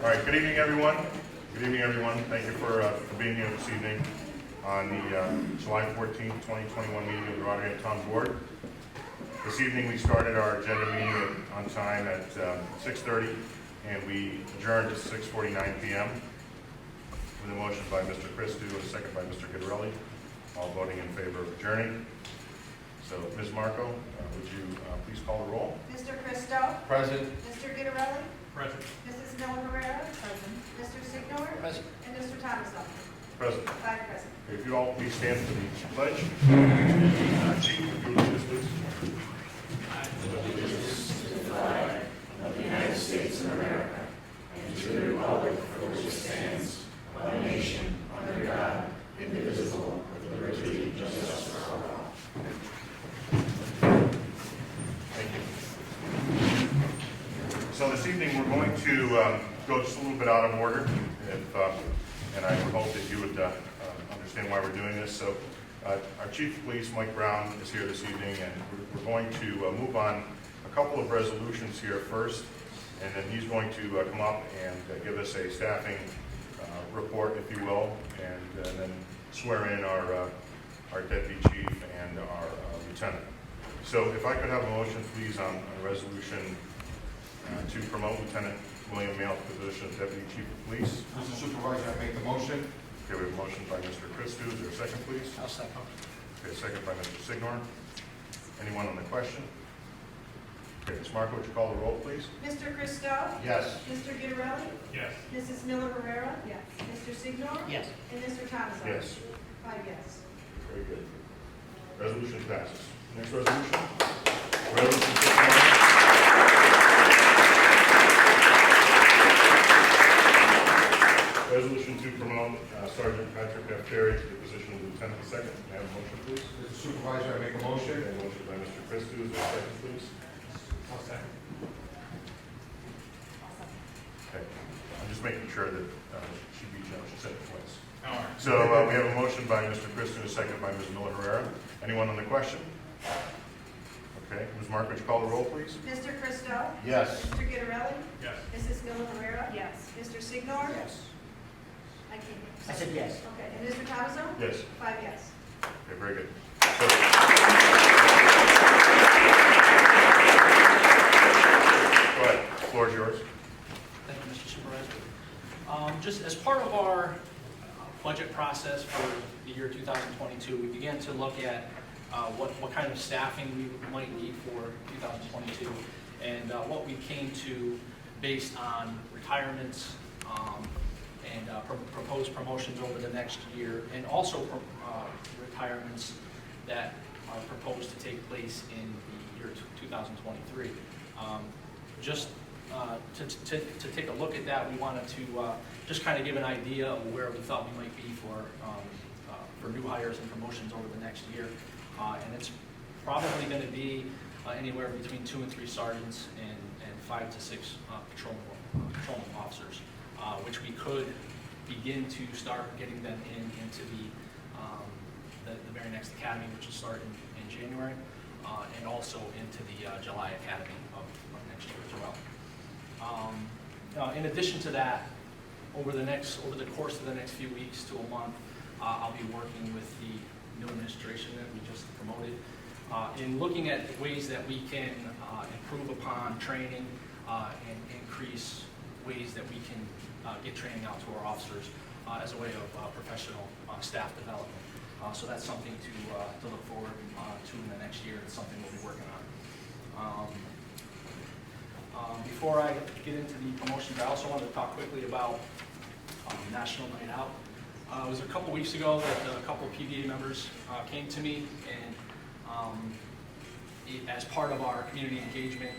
All right, good evening, everyone. Good evening, everyone. Thank you for being here this evening on the July 14th, 2021 meeting of the Rotterdam Town Board. This evening we started our agenda meeting on time at 6:30 and we adjourned at 6:49 p.m. with a motion by Mr. Christou and a second by Mr. Guidarelli, all voting in favor of adjourning. So, Ms. Marco, would you please call the roll? Mr. Christou? Present. Mr. Guidarelli? Present. Mrs. Miller-Herrera? Present. Mr. Signor? Present. And Mr. Thomason? Present. 5 present. If you all please stand for the pledge. Chief, if you would please, please. Thank you. So this evening we're going to go just a little bit out of order, and I would hope that you would understand why we're doing this. So our Chief of Police, Mike Brown, is here this evening, and we're going to move on a couple of resolutions here first, and then he's going to come up and give us a staffing report, if you will, and then swear in our Deputy Chief and our Lieutenant. So if I could have a motion, please, on resolution to promote Lieutenant William Mail to the position of Deputy Chief of Police. Mr. Supervisor, I make the motion. Okay, we have a motion by Mr. Christou. Is there a second, please? I'll second. Okay, second by Mr. Signor. Anyone on the question? Okay, Ms. Marco, would you call the roll, please? Mr. Christou? Yes. Mr. Guidarelli? Yes. Mrs. Miller-Herrera? Yes. Mr. Signor? Yes. And Mr. Thomason? Yes. 5 yes. Very good. Resolution passes. Next resolution? Resolution Resolution to promote Sergeant Patrick F. Terry to the position of Lieutenant Second. May I have a motion, please? Mr. Supervisor, I make a motion. Okay, motion by Mr. Christou. Is there a second, please? I'll second. Okay. I'm just making sure that she beat you. She said it twice. All right. So we have a motion by Mr. Christou, a second by Ms. Miller-Herrera. Anyone on the question? Okay. Ms. Mark, would you call the roll, please? Mr. Christou? Yes. Mr. Guidarelli? Yes. Mrs. Miller-Herrera? Yes. Mr. Signor? Yes. I can't. I said yes. Okay, and Mr. Thomason? Yes. 5 yes. Okay, very good. So, go ahead. The floor is yours. Thank you, Mr. Supervisor. Just as part of our budget process for the year 2022, we began to look at what kind of staffing we might need for 2022, and what we came to based on retirements and proposed promotions over the next year, and also retirements that are proposed to take place in the year 2023. Just to take a look at that, we wanted to just kind of give an idea of where we thought we might be for new hires and promotions over the next year. And it's probably going to be anywhere between 2 and 3 sergeants and 5 to 6 patrolman officers, which we could begin to start getting them into the very next academy, which will start in January, and also into the July academy of next year as well. In addition to that, over the course of the next few weeks to a month, I'll be working with the new administration that we just promoted in looking at ways that we can improve upon training and increase ways that we can get training out to our officers as a way of professional staff development. So that's something to look forward to in the next year. It's something we'll be working on. Before I get into the promotions, I also wanted to talk quickly about National Night Out. It was a couple weeks ago that a couple of PVA members came to me, and as part of our community engagement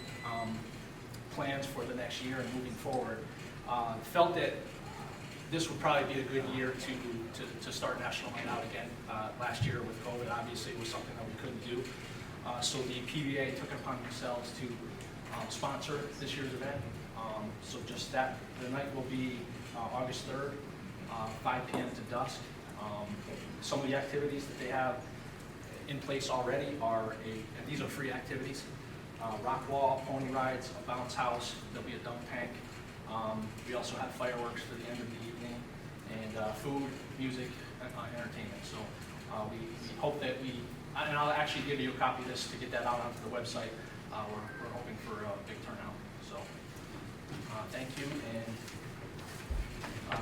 plans for the next year and moving forward, felt that this would probably be a good year to start National Night Out again. Last year with COVID, obviously, it was something that we couldn't do. So the PVA took it upon themselves to sponsor this year's event. So just that, the night will be August 3rd, 5 p.m. to dusk. Some of the activities that they have in place already are and these are free activities: rock wall, pony rides, a bounce house. There'll be a dunk tank, We also have fireworks for the end of the evening, and food, music, entertainment. So we hope that and I'll actually give you a copy of this to get that out onto the website. We're hoping for a big turnout. So thank you, and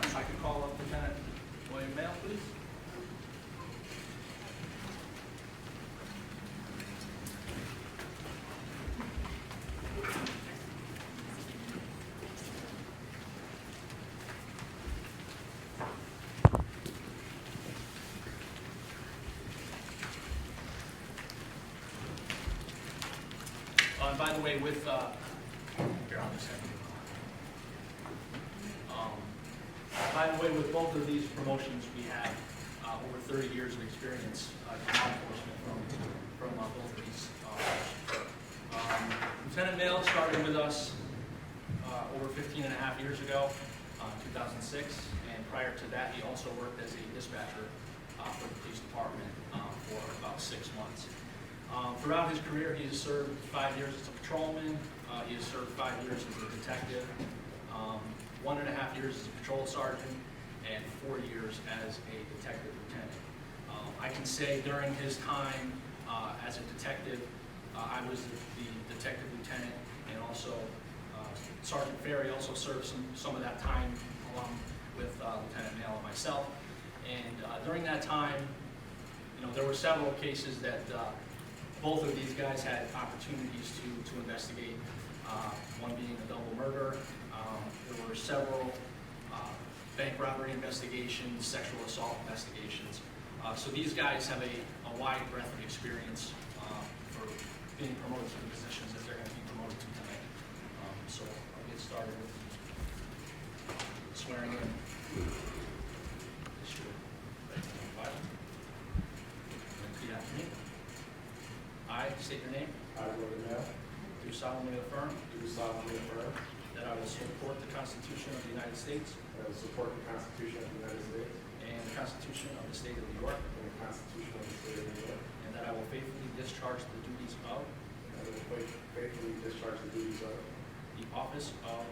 if I could call up Lieutenant William Mail, please. And by the way, with here, I'll just have you. By the way, with both of these promotions, we have over 30 years of experience in law enforcement from both of these officers. Lieutenant Mail started with us over 15 and a half years ago, 2006, and prior to that, he also worked as a dispatcher for the police department for about 6 months. Throughout his career, he has served 5 years as a patrolman, he has served 5 years as a detective, 1.5 years as a patrol sergeant, and 4 years as a detective lieutenant. I can say during his time as a detective, I was the detective lieutenant, and also Sergeant Ferry also served some of that time along with Lieutenant Mail and myself. And during that time, there were several cases that both of these guys had opportunities to investigate, one being a double murder. There were several bank robbery investigations, sexual assault investigations. So these guys have a wide breadth of experience for being promoted to the positions that they're going to be promoted to tonight. So I'll get started with swearing in. Repeat after me. I state your name. I, William Mail, Do solemnly affirm do solemnly affirm that I will support the Constitution of the United States that I will support the Constitution of the United States and the Constitution of the State of New York, and the Constitution of the State of New York, and that I will faithfully discharge the duties of and I will faithfully discharge the duties of the office of,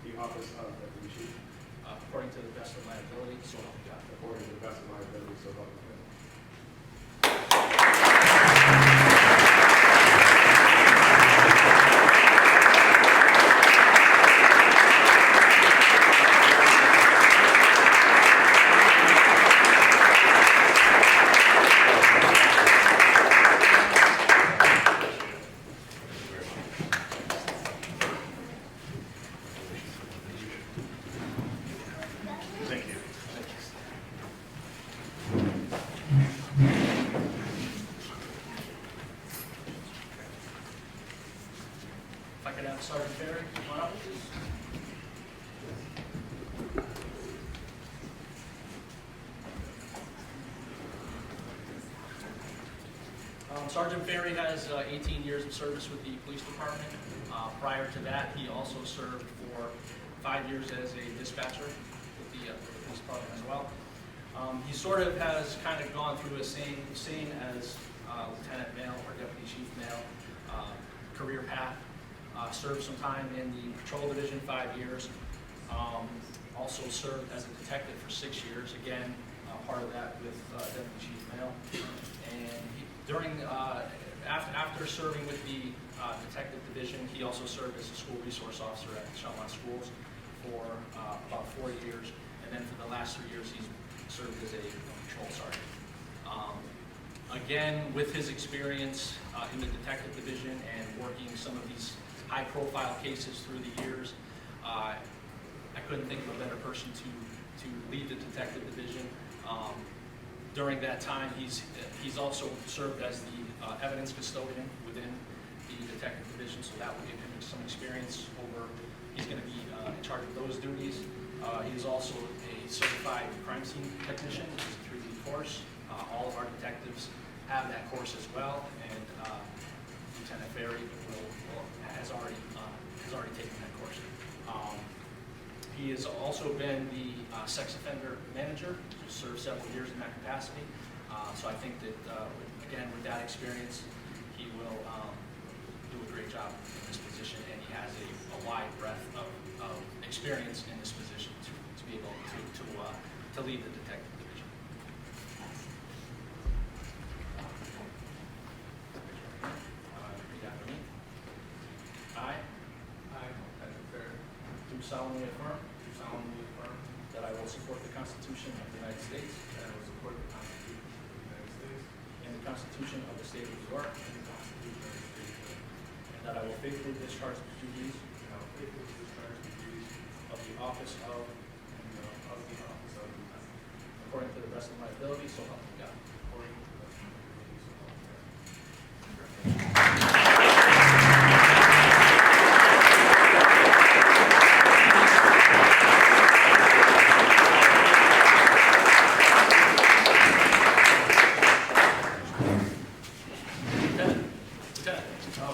Deputy Chief according to the best of my ability, so help me God. according to the best of my ability, so help me God. Thank you. If I could have Sergeant Ferry come on up, please. Sergeant Ferry has 18 years of service with the police department. Prior to that, he also served for 5 years as a dispatcher with the police department as well. He sort of has kind of gone through the same as Lieutenant Mail or Deputy Chief Mail career path. Served some time in the patrol division, 5 years. Also served as a detective for 6 years. Again, part of that with Deputy Chief Mail. And after serving with the detective division, he also served as a school resource officer at Shelmont Schools for about 4 years. And then for the last 3 years, he's served as a patrol sergeant. Again, with his experience in the detective division and working some of these high-profile cases through the years, I couldn't think of a better person to lead the detective division. During that time, he's also served as the evidence custodian within the detective division, so that will give him some experience over. He's going to be in charge of those duties. He is also a certified crime scene technician, which is a 3D course. All of our detectives have that course as well, and Lieutenant Ferry has already taken that course. He has also been the sex offender manager, served several years in that capacity. So I think that, again, with that experience, he will do a great job in this position, and he has a wide breadth of experience in this position to be able to lead the detective division. Repeat after me. I do solemnly affirm that I will support the Constitution of the United States And I will support the Constitution of the United States and the Constitution of the State of New York, and the Constitution of the State of New York. and that I will faithfully discharge the duties And I will faithfully discharge the duties of the office of, of the office of lieutenant according to the best of my ability, so help me God. according to the best of my ability, so help me God.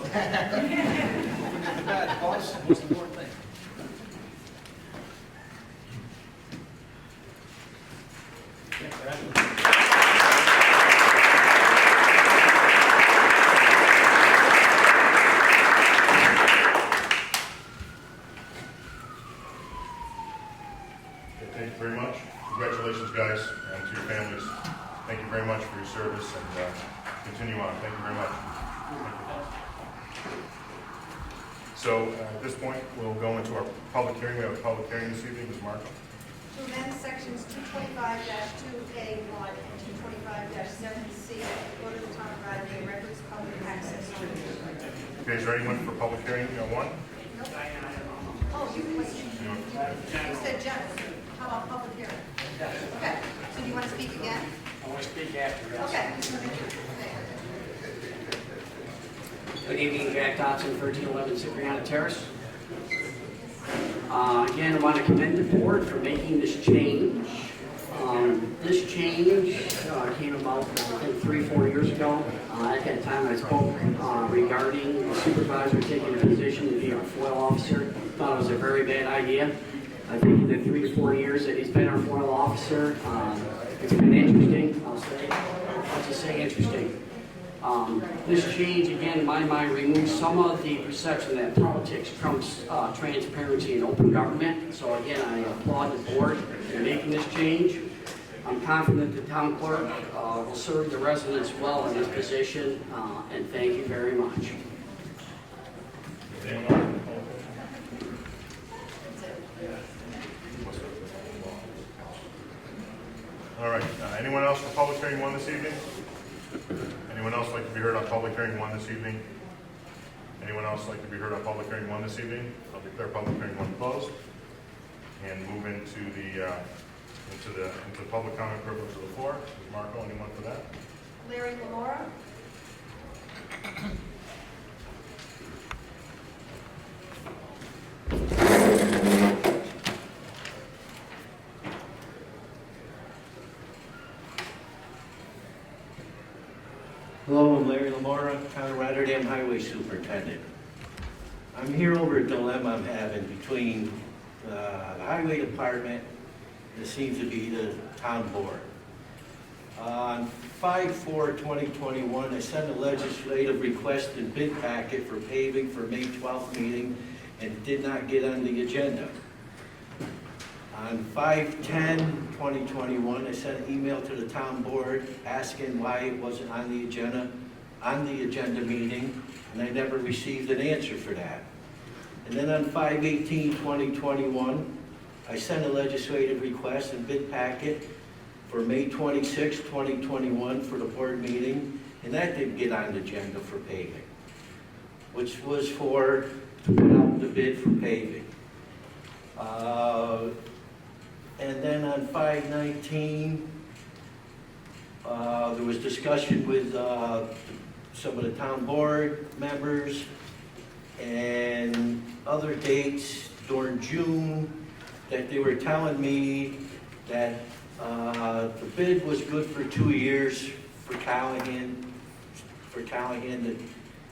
Lieutenant, Lieutenant. Moving to the bed, boss, most important thing. Yeah, congratulations. Okay, thank you very much. Congratulations, guys, and to your families. Thank you very much for your service, and continue on. Thank you very much. Thank you. So at this point, we'll go into our public hearing. We have a public hearing this evening. Ms. Marco? To amend sections 225-2A1 and 225-70C of the Code of the Town of Rotterdam Records Public Access. Okay, is there anyone for public hearing one? Nope. Oh, you said Jennifer. How about public hearing? Okay, so do you want to speak again? I want to speak after this. Okay. Good evening, Jack Dodson, 1311 Cipriana Terrace. Again, I want to commend the board for making this change. This change came about, I think, 3-4 years ago. At that time, I spoke regarding the supervisor taking a position to be our FOIL officer. Thought it was a very bad idea. I think in the 3 to 4 years that he's been our FOIL officer, it's been interesting, I'll just say interesting. This change, again, in my mind, removes some of the perception that politics trumps transparency and open government. So again, I applaud the board in making this change. I'm confident the town clerk will serve the residents well in this position, and thank you very much. Anyone else? All right, anyone else for public hearing one this evening? Anyone else like to be heard on public hearing one this evening? Anyone else like to be heard on public hearing one this evening? I'll declare public hearing one closed and move into the public comment privilege of the floor. Ms. Marco, anyone for that? Larry Lamora. Hello, I'm Larry Lamora, Town of Rotterdam Highway Superintendent. I'm here over a dilemma I'm having between the Highway Department and it seems to be the town board. On 5/4/2021, I sent a legislative request and bid packet for paving for May 12th meeting and did not get on the agenda. On 5/10/2021, I sent an email to the town board asking why it wasn't on the agenda meeting, and I never received an answer for that. And then on 5/18/2021, I sent a legislative request and bid packet for May 26, 2021 for the board meeting, and that didn't get on the agenda for paving, which was to put out the bid for paving. And then on 5/19, there was discussion with some of the town board members and other dates during June that they were telling me that the bid was good for 2 years for Callahan to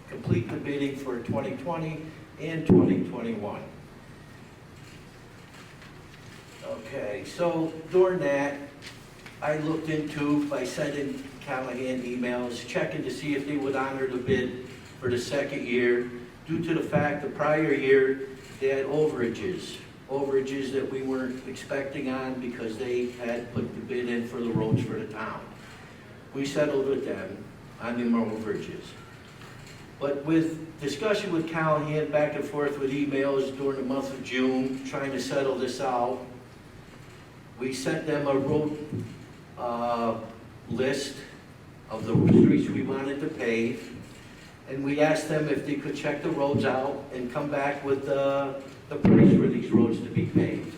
complete the bidding for 2020 and 2021. Okay, so during that, I looked into, by sending Callahan emails, checking to see if they would honor the bid for the second year due to the fact the prior year, they had overages that we weren't expecting on because they had put the bid in for the roads for the town. We settled with them on the overages. But with discussion with Callahan, back and forth with emails during the month of June, trying to settle this out, we sent them a road list of the streets we wanted to pave, and we asked them if they could check the roads out and come back with the price for these roads to be paved.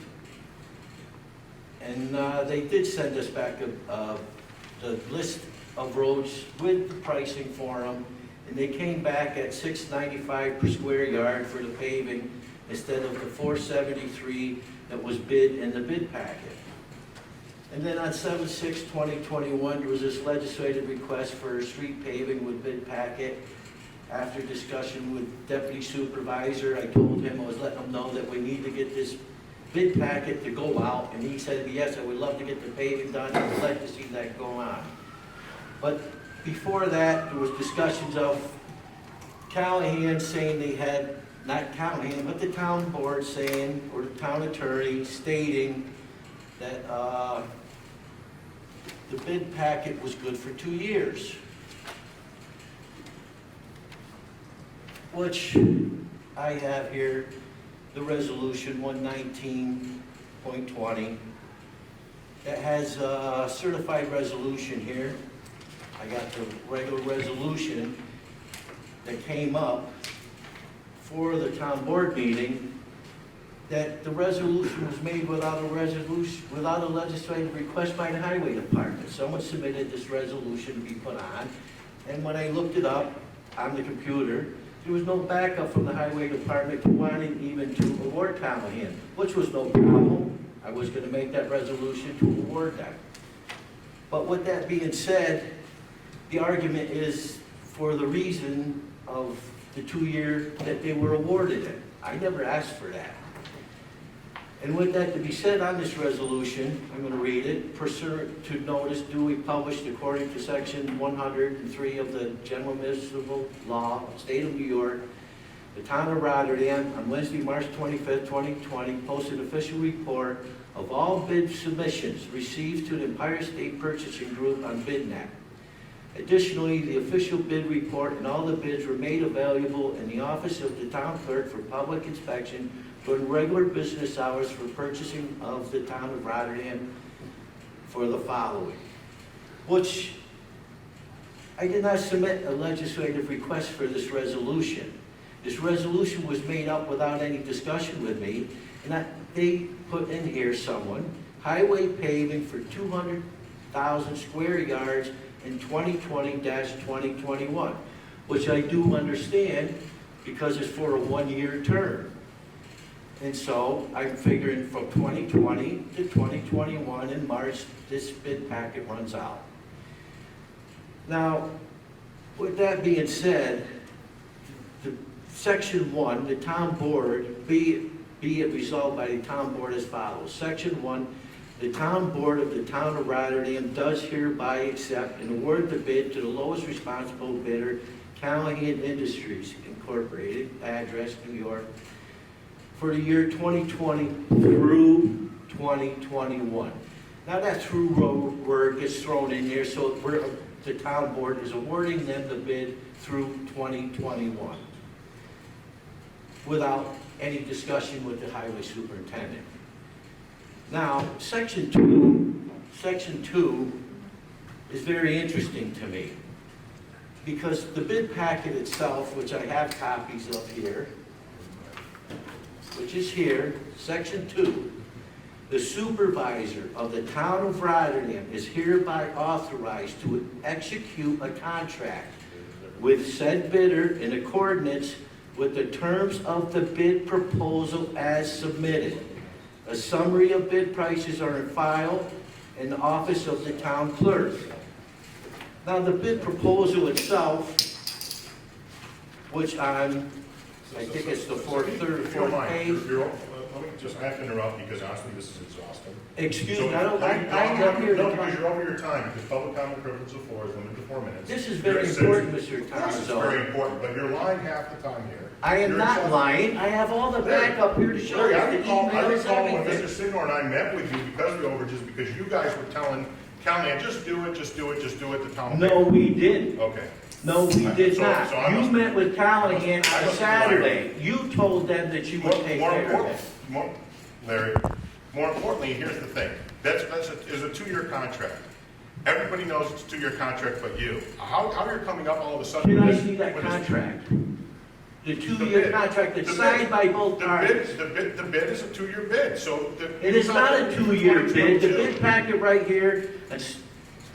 And they did send us back the list of roads with the pricing for them, and they came back at $6.95 per square yard for the paving instead of the $4.73 that was bid in the bid packet. And then on 7/6/2021, there was this legislative request for street paving with bid packet. After discussion with Deputy Supervisor, I told him, I was letting him know that we need to get this bid packet to go out, and he said, yes, I would love to get the paving done, I would like to see that go on. But before that, there was discussions of Callahan saying they had, not Callahan, but the town board saying, or the town attorney stating that the bid packet was good for 2 years. Which I have here, the resolution 119.20. That has a certified resolution here. I got the regular resolution that came up for the town board meeting, that the resolution was made without a legislative request by the highway department. Someone submitted this resolution to be put on, and when I looked it up on the computer, there was no backup from the highway department wanting even to award Callahan, which was no problem. I was gonna make that resolution to award them. But with that being said, the argument is for the reason of the 2 year that they were awarded it. I never asked for that. And with that to be said on this resolution, I'm going to read it. Pursuant to notice duly published according to section 103 of the General Municipal Law, State of New York, the town of Rotterdam on Wednesday, March 25th, 2020, posted official report of all bid submissions received to the Empire State Purchasing Group on BidNet. Additionally, the official bid report and all the bids were made available in the office of the town clerk for public inspection during regular business hours for purchasing of the town of Rotterdam for the following. Which, I did not submit a legislative request for this resolution. This resolution was made up without any discussion with me, and they put in here someone, highway paving for 200,000 square yards in 2020-2021, which I do understand because it's for a 1 year term. And so I'm figuring from 2020 to 2021 in March, this bid packet runs out. Now, with that being said, Section 1, the town board, be it resolved by the town board as follows. Section 1, the town board of the town of Rotterdam does hereby accept and award the bid to the lowest responsible bidder, Callahan Industries Incorporated, address New York, for the year 2020 through 2021. Now that through word gets thrown in there, so the town board is awarding them the bid through 2021 without any discussion with the highway superintendent. Now, Section 2 is very interesting to me because the bid packet itself, which I have copies of here, which is here, Section 2, the supervisor of the town of Rotterdam is hereby authorized to execute a contract with said bidder in accordance with the terms of the bid proposal as submitted. A summary of bid prices are in file in the office of the town clerk. Now the bid proposal itself, which I think it's the third or fourth page. let me just, I have to interrupt because honestly, this is exhausting. Excuse So, me, I'm no, not here to because talk. you're over your time, because public comment privilege of the floor is limited to 4 minutes. This is You're very a citizen. important, Mr. Of course it's Tomaso. very important, but you're lying half the time here. I am You're not exhausting. lying, I have all the backup here to show Larry, you, I the recall when emails, Mr. everything. Signor and I met with you because of the overages, because you guys were telling Callahan, just do it, just do it, just do it, the town. No, we didn't. Okay. No, we did So not. I You must- met with Callahan I on must be Saturday. You told them that you would take care of it. Larry, more importantly, here's the thing. That's is a 2-year contract. Everybody knows it's a 2-year contract but you. How you're coming up all of a sudden? Can I with this- see that with this- contract? The The 2-year bid. contract that's The signed bid. by both parties. The bid is a 2-year bid, so. It is not a 2-year bid. The bid packet right here,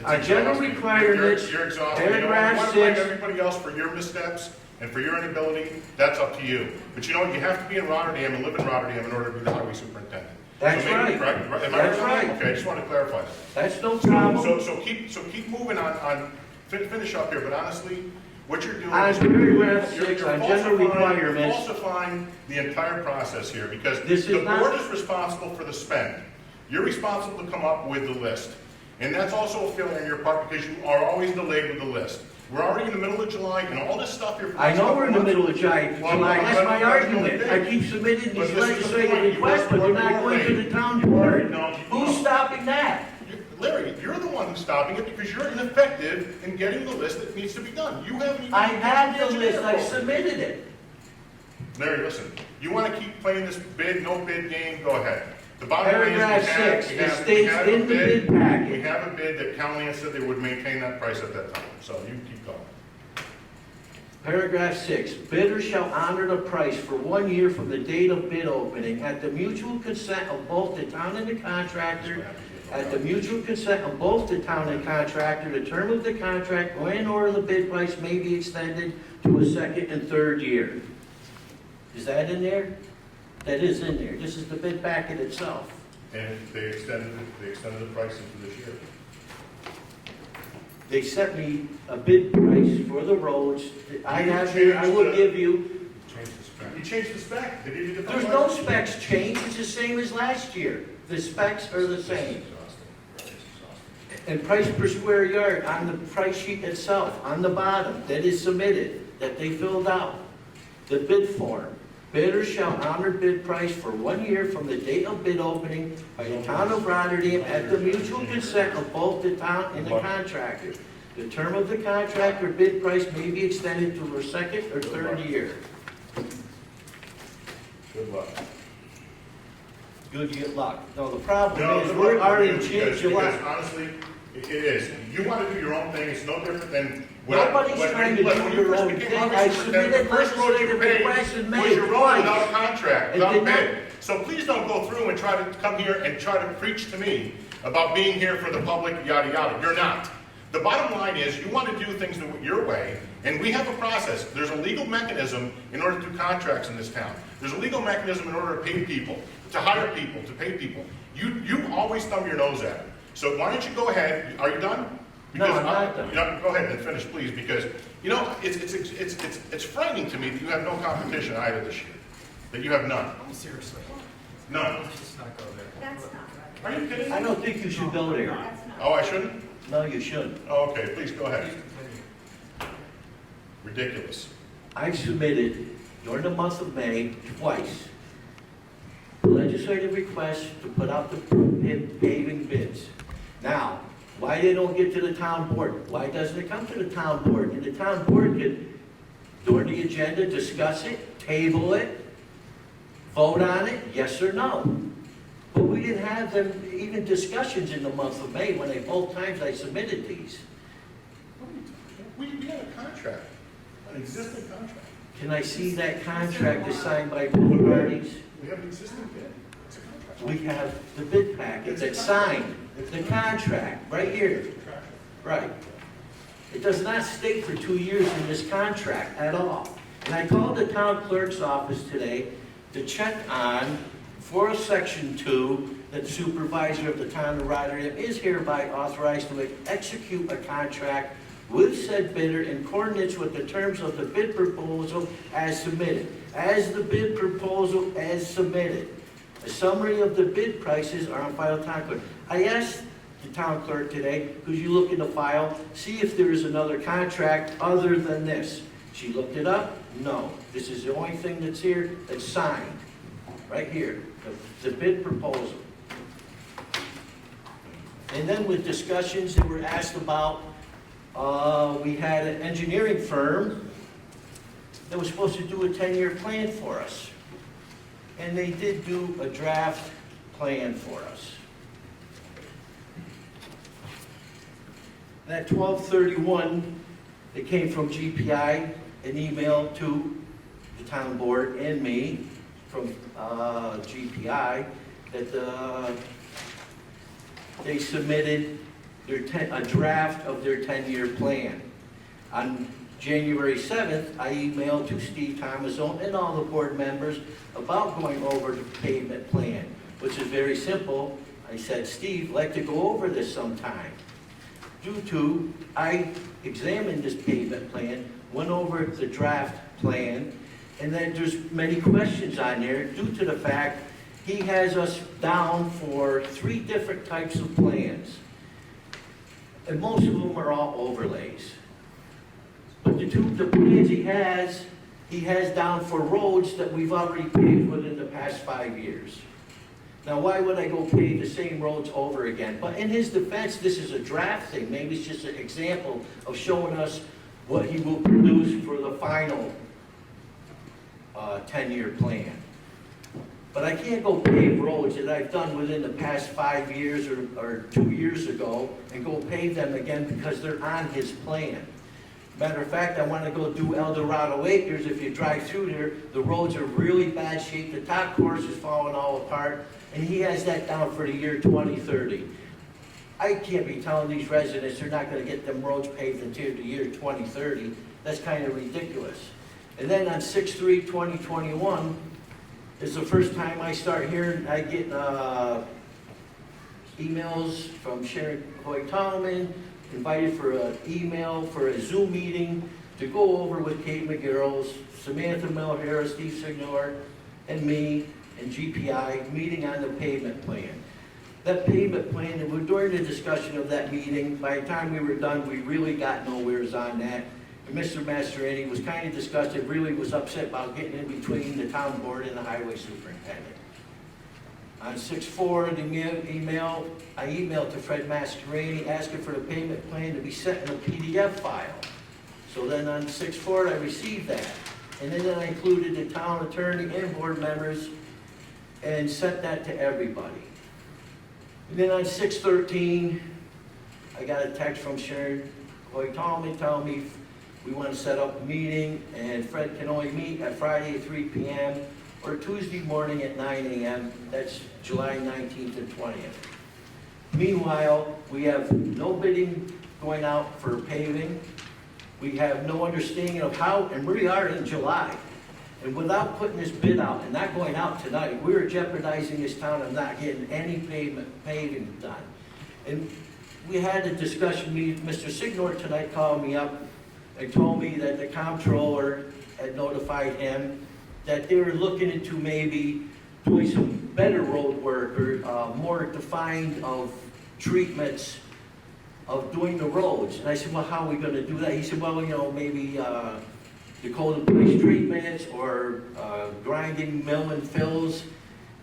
our general requirements, You're exhausted. You know, paragraph you want to blame 6. everybody else for your missteps and for your inability, that's up to you. But you know, you have to be in Rotterdam and live in Rotterdam in order to be the highway superintendent. That's So maybe- right. Am I That's right. Okay, I just want to clarify that. That's no problem. So keep moving finish up here, but honestly, what you're doing On is. paragraph you're 6, on general requirements, falsifying the entire process here, because This is the not- board is responsible for the spend. You're responsible to come up with the list. And that's also a failure on your part, because you are always delayed with the list. We're already in the middle of July, and all this stuff here. for I the know next we're in the couple middle of July, Well, that's my but- argument. but- I keep submitting but these this is the legislative point. You requests, but they're not going to the town board. No, Who's stopping that? Larry, you're the one who's stopping it because you're ineffective in getting the list that needs to be done. You haven't even. I have the list, I submitted it. Larry, listen, you want to keep playing this bid, no bid game, go ahead. The bottom line is Paragraph 6, we it have states a in the bid We packet. have a bid that Callahan said they would maintain that price at that time, so you keep going. Paragraph 6, bidder shall honor the price for 1 year from the date of bid opening at the mutual consent of both the town and the contractor. At the mutual consent of both the town and contractor, the term of the contract or the bid price may be extended to a second and third year. Is that in there? That is in there. This is the bid packet itself. And they extended the price into this year. They sent me a bid price for the roads. I have here, I will give you, Change the spec. You changed the spec, they gave you the. there's no specs changed, it's the same as last year. The specs are the same. And price per square yard on the price sheet itself, on the bottom, that is submitted, that they filled out. The bid form. Bidder shall honor bid price for 1 year from the date of bid opening by the town of Rotterdam at the mutual consent of both the town and the contractor. The term of the contract or bid price may be extended to a second or third year. Good luck. Good luck. No, the problem No, is, good we're luck already in with you, because July. honestly, it is. You want to do your own thing, it's no different than. when I- Nobody's when- trying to when do you your first own became thing. highway I superintendent, submitted the first road you legislative paid requests in May was your road twice. without a contract, It without did not- bid. So please don't go through and try to come here and try to preach to me about being here for the public, yada, yada. You're not. The bottom line is, you want to do things your way, and we have a process. There's a legal mechanism in order to do contracts in this town. There's a legal mechanism in order to pay people, to hire people, to pay people. You always thumb your nose at it. So why don't you go ahead, are you done? No, Because I'm not done. You know, go ahead and finish, please, because, you know, it's frightening to me that you have no competition either this year, that you have none. Seriously, None. let's just not go there. That's not right. Are you kidding I me? don't think you should go there. That's not. Oh, I shouldn't? No, you shouldn't. Oh, okay, please go Please ahead. continue. I Ridiculous. submitted during the month of May twice legislative requests to put out the paving bids. Now, why they don't get to the town board? Why doesn't it come to the town board? And the town board could, during the agenda, discuss it, table it, vote on it, yes or no. But we didn't have them, even discussions in the month of May when both times I submitted these. We have a contract, an existing contract. Can I see that contract is signed by both parties? We have an existing bid. It's a contract. We have the bid packet that's signed, the contract, right here. Right. It does not state for 2 years in this contract at all. And I called the town clerk's office today to check on, for section 2, that the supervisor of the town of Rotterdam is hereby authorized to execute a contract with said bidder in accordance with the terms of the bid proposal as submitted. As the bid proposal as submitted. A summary of the bid prices are on file town clerk. I asked the town clerk today, could you look in the file, see if there is another contract other than this? She looked it up, no. This is the only thing that's here that's signed, right here, the bid proposal. And then with discussions that were asked about, we had an engineering firm that was supposed to do a 10-year plan for us. And they did do a draft plan for us. And at 12/31, it came from GPI, an email to the town board and me from GPI that they submitted a draft of their 10-year plan. On January 7th, I emailed to Steve Thomasone and all the board members about going over the pavement plan, which is very simple. I said, Steve, I'd like to go over this sometime. Due to, I examined this pavement plan, went over the draft plan, and then there's many questions on there due to the fact he has us down for 3 different types of plans. And most of them are all overlays. But the plans he has down for roads that we've already paved within the past 5 years. Now, why would I go pave the same roads over again? But in his defense, this is a draft thing. Maybe it's just an example of showing us what he will produce for the final 10-year plan. But I can't go pave roads that I've done within the past 5 years or 2 years ago and go pave them again because they're on his plan. Matter of fact, I want to go do El Dorado Acres. If you drive through there, the roads are really bad shape. The top course is falling all apart, and he has that down for the year 2030. I can't be telling these residents they're not going to get them roads paved until the year 2030. That's kind of ridiculous. And then on 6/3/2021 is the first time I start hearing, I get emails from Sharon Hoy-Tallman, invited for an email for a Zoom meeting to go over with Kate McGarrels, Samantha Miller, Steve Signor, and me, and GPI, meeting on the pavement plan. That pavement plan, and during the discussion of that meeting, by the time we were done, we really got nowheres on that. And Mr. Masterini was kind of disgusted, really was upset about getting in between the town board and the highway superintendent. On 6/4, the email, I emailed to Fred Mascarini asking for the payment plan to be sent in a PDF file. So then on 6/4, I received that. And then I included the town attorney and board members and sent that to everybody. And then on 6/13, I got a text from Sharon Hoy-Tallman telling me we want to set up a meeting and Fred can only meet at Friday at 3 p.m. or Tuesday morning at 9 a.m. That's July 19th and 20th. Meanwhile, we have no bidding going out for paving. We have no understanding of how, and we are in July. And without putting this bid out and not going out tonight, we're jeopardizing this town of not getting any paving done. And we had a discussion, Mr. Signor tonight called me up and told me that the comptroller had notified him that they were looking into maybe doing some better road work or more defined of treatments of doing the roads. And I said, well, how are we going to do that? He said, well, you know, maybe the cold and place treatments or grinding, milling, fills.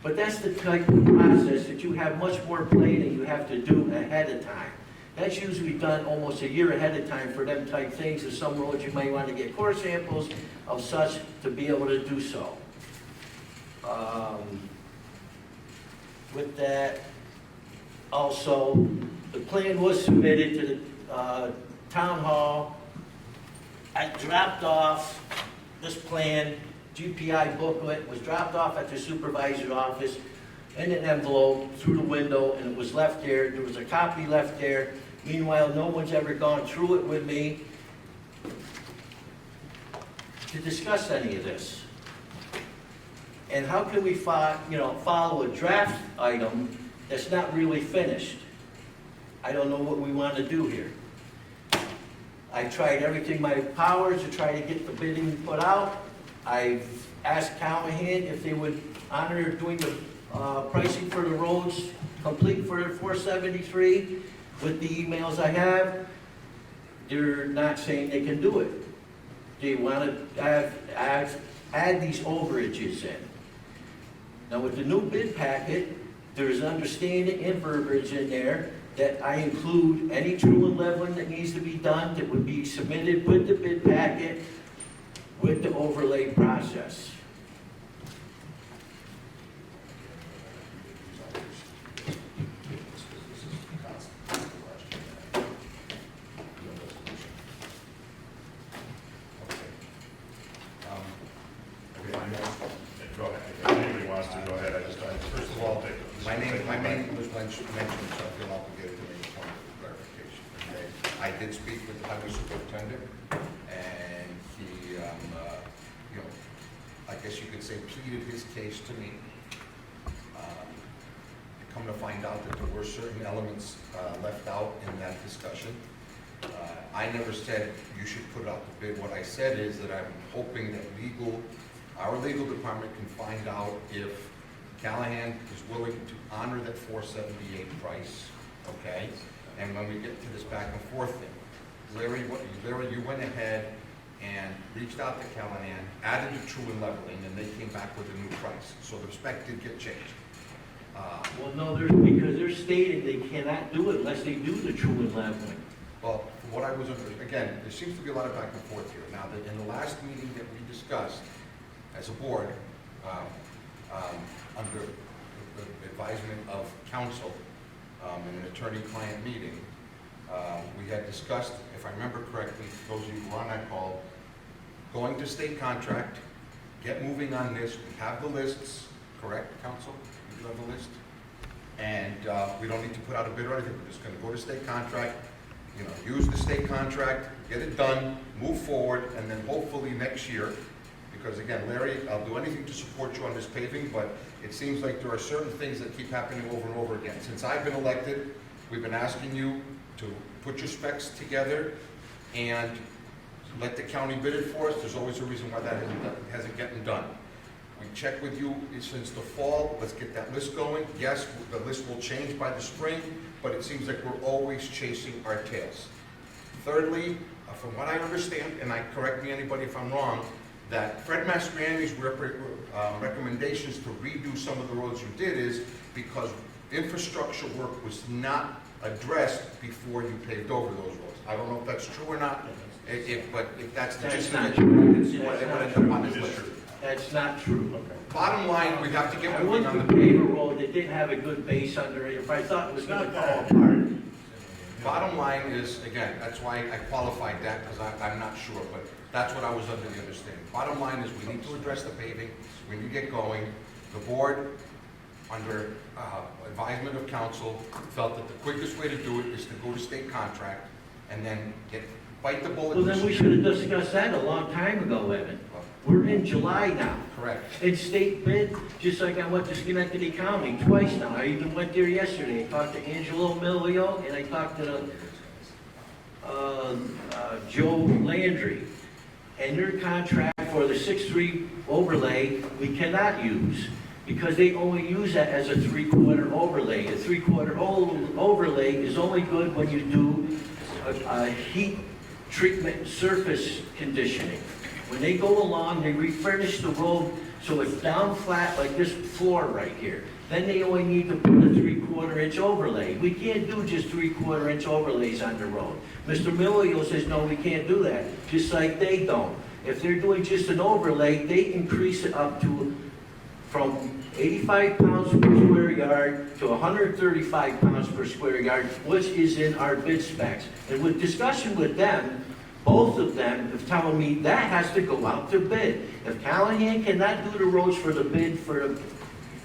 But that's the type of process that you have much more planning you have to do ahead of time. That's usually done almost a year ahead of time for them type things. There's some roads you might want to get core samples of such to be able to do so. With that, also, the plan was submitted to the town hall. I dropped off this plan, GPI booklet, was dropped off at the supervisor's office in an envelope through the window, and it was left there. There was a copy left there. Meanwhile, no one's ever gone through it with me to discuss any of this. And how can we follow a draft item that's not really finished? I don't know what we want to do here. I tried everything in my powers to try to get the bidding put out. I've asked Callahan if they would honor doing the pricing for the roads, complete for 473, with the emails I have, they're not saying they can do it. They want to add these overages in. Now with the new bid packet, there's understanding and verbiage in there that I include any true and leveling that needs to be done that would be submitted with the bid packet with the overlay process. Go ahead. If anybody wants to, go ahead. First of all, My name was mentioned, so I feel obligated to make a point of clarification. Okay? I did speak with the highway superintendent, and he, I guess you could say pleaded his case to me. Come to find out that there were certain elements left out in that discussion. I never said you should put out the bid. What I said is that I'm hoping that our legal department can find out if Callahan is willing to honor that 478 price, okay? And when we get to this back and forth thing, Larry, you went ahead and reached out to Callahan, added the true and leveling, and they came back with a new price. So the spec did get changed. Well, no, because they're stating they cannot do it unless they do the true and leveling. Well, from what I was again, there seems to be a lot of back and forth here. Now, in the last meeting that we discussed as a board, under the advisement of counsel, in an attorney-client meeting, we had discussed, if I remember correctly, those of you who were on that call, going to state contract, get moving on this. We have the lists, correct, counsel? We do have the list. And we don't need to put out a bid or anything. We're just going to go to state contract, use the state contract, get it done, move forward, and then hopefully next year, because again, Larry, I'll do anything to support you on this paving, but it seems like there are certain things that keep happening over and over again. Since I've been elected, we've been asking you to put your specs together and let the county bid it for us. There's always a reason why that hasn't gotten done. We checked with you since the fall. Let's get that list going. Yes, the list will change by the spring, but it seems like we're always chasing our tails. Thirdly, from what I understand, and correct me anybody if I'm wrong, that Fred Mastriani's recommendations to redo some of the roads you did is because infrastructure work was not addressed before you paved over those roads. I don't know if that's true or not, but if that's the gist of it, it would end up on this list. That's not true. Bottom line, we have to get I moving went on to the pave a road that didn't have a good base under it, if I thought it was gonna fall apart. Bottom line is, again, that's why I qualified that, because I'm not sure, but that's what I was under the understanding. Bottom line is, we need to address the paving, we need to get going. The board, under advisement of council, felt that the quickest way to do it is to go to state contract, and then bite the bullet. Well, then we should have discussed that a long time ago, Evan. We're in July now. Correct. And state bid, just like I went to Schenectady County twice now. I even went there yesterday. I talked to Angelo Milio and I talked to Joe Landry. And their contract for the 6-3 overlay, we cannot use because they only use that as a 3/4 overlay. A 3/4 overlay is only good when you do a heat treatment surface conditioning. When they go along, they refurnish the road so it's down flat like this floor right here. Then they only need to put a 3/4 inch overlay. We can't do just 3/4 inch overlays on the road. Mr. Milio says, no, we can't do that, just like they don't. If they're doing just an overlay, they increase it up to from 85 pounds per square yard to 135 pounds per square yard, which is in our bid specs. And with discussion with them, both of them have telling me that has to go out to bid. If Callahan cannot do the roads for the bid for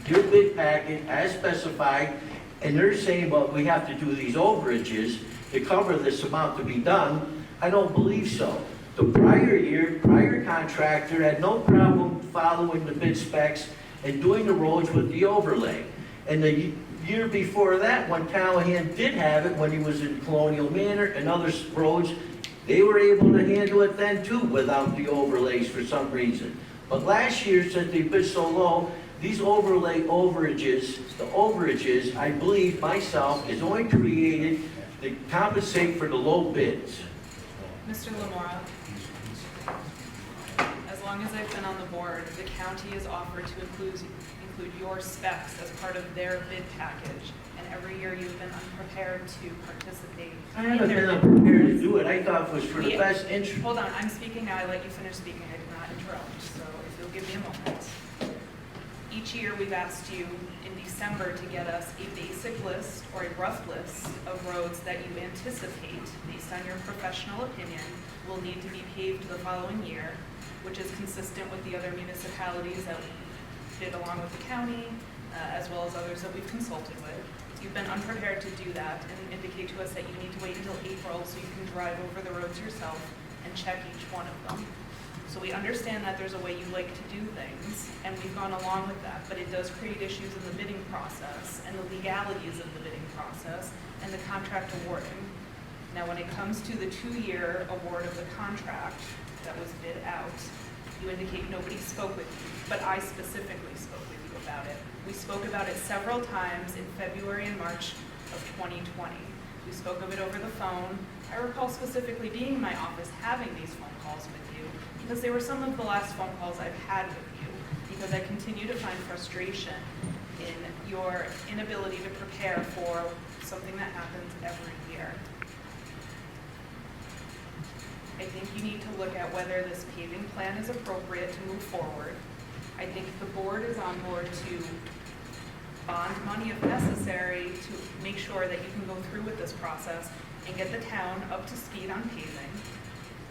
your bid packet as specified, and they're saying, well, we have to do these overages to cover this amount to be done, I don't believe so. The prior contractor had no problem following the bid specs and doing the roads with the overlay. And the year before that, when Callahan did have it, when he was in Colonial Manor and other roads, they were able to handle it then too without the overlays for some reason. But last year, since they bid so low, these the overages, I believe myself, is only created to compensate for the low bids. Mr. Lamora, as long as I've been on the board, the county has offered to include your specs as part of their bid package, and every year you've been unprepared to participate. I haven't in their been bid unprepared to package. do it. I thought it was for the Yeah. best interest. Hold on, I'm speaking now, I let you finish speaking, I did not interrupt, so if you'll give me a moment. Each year, we've asked you in December to get us a basic list or a rough list of roads that you anticipate, based on your professional opinion, will need to be paved the following year, which is consistent with the other municipalities that did along with the county, as well as others that we've consulted with. You've been unprepared to do that and indicate to us that you need to wait until April so you can drive over the roads yourself and check each one of them. So we understand that there's a way you like to do things, and we've gone along with that, but it does create issues in the bidding process and the legalities of the bidding process and the contract awarding. Now, when it comes to the 2-year award of the contract that was bid out, you indicate nobody spoke with you, but I specifically spoke with you about it. We spoke about it several times in February and March of 2020. We spoke of it over the phone. I recall specifically being in my office having these phone calls with you, because they were some of the last phone calls I've had with you, because I continue to find frustration in your inability to prepare for something that happens every year. I think you need to look at whether this paving plan is appropriate to move forward. I think the board is on board to bond money if necessary to make sure that you can go through with this process and get the town up to speed on paving.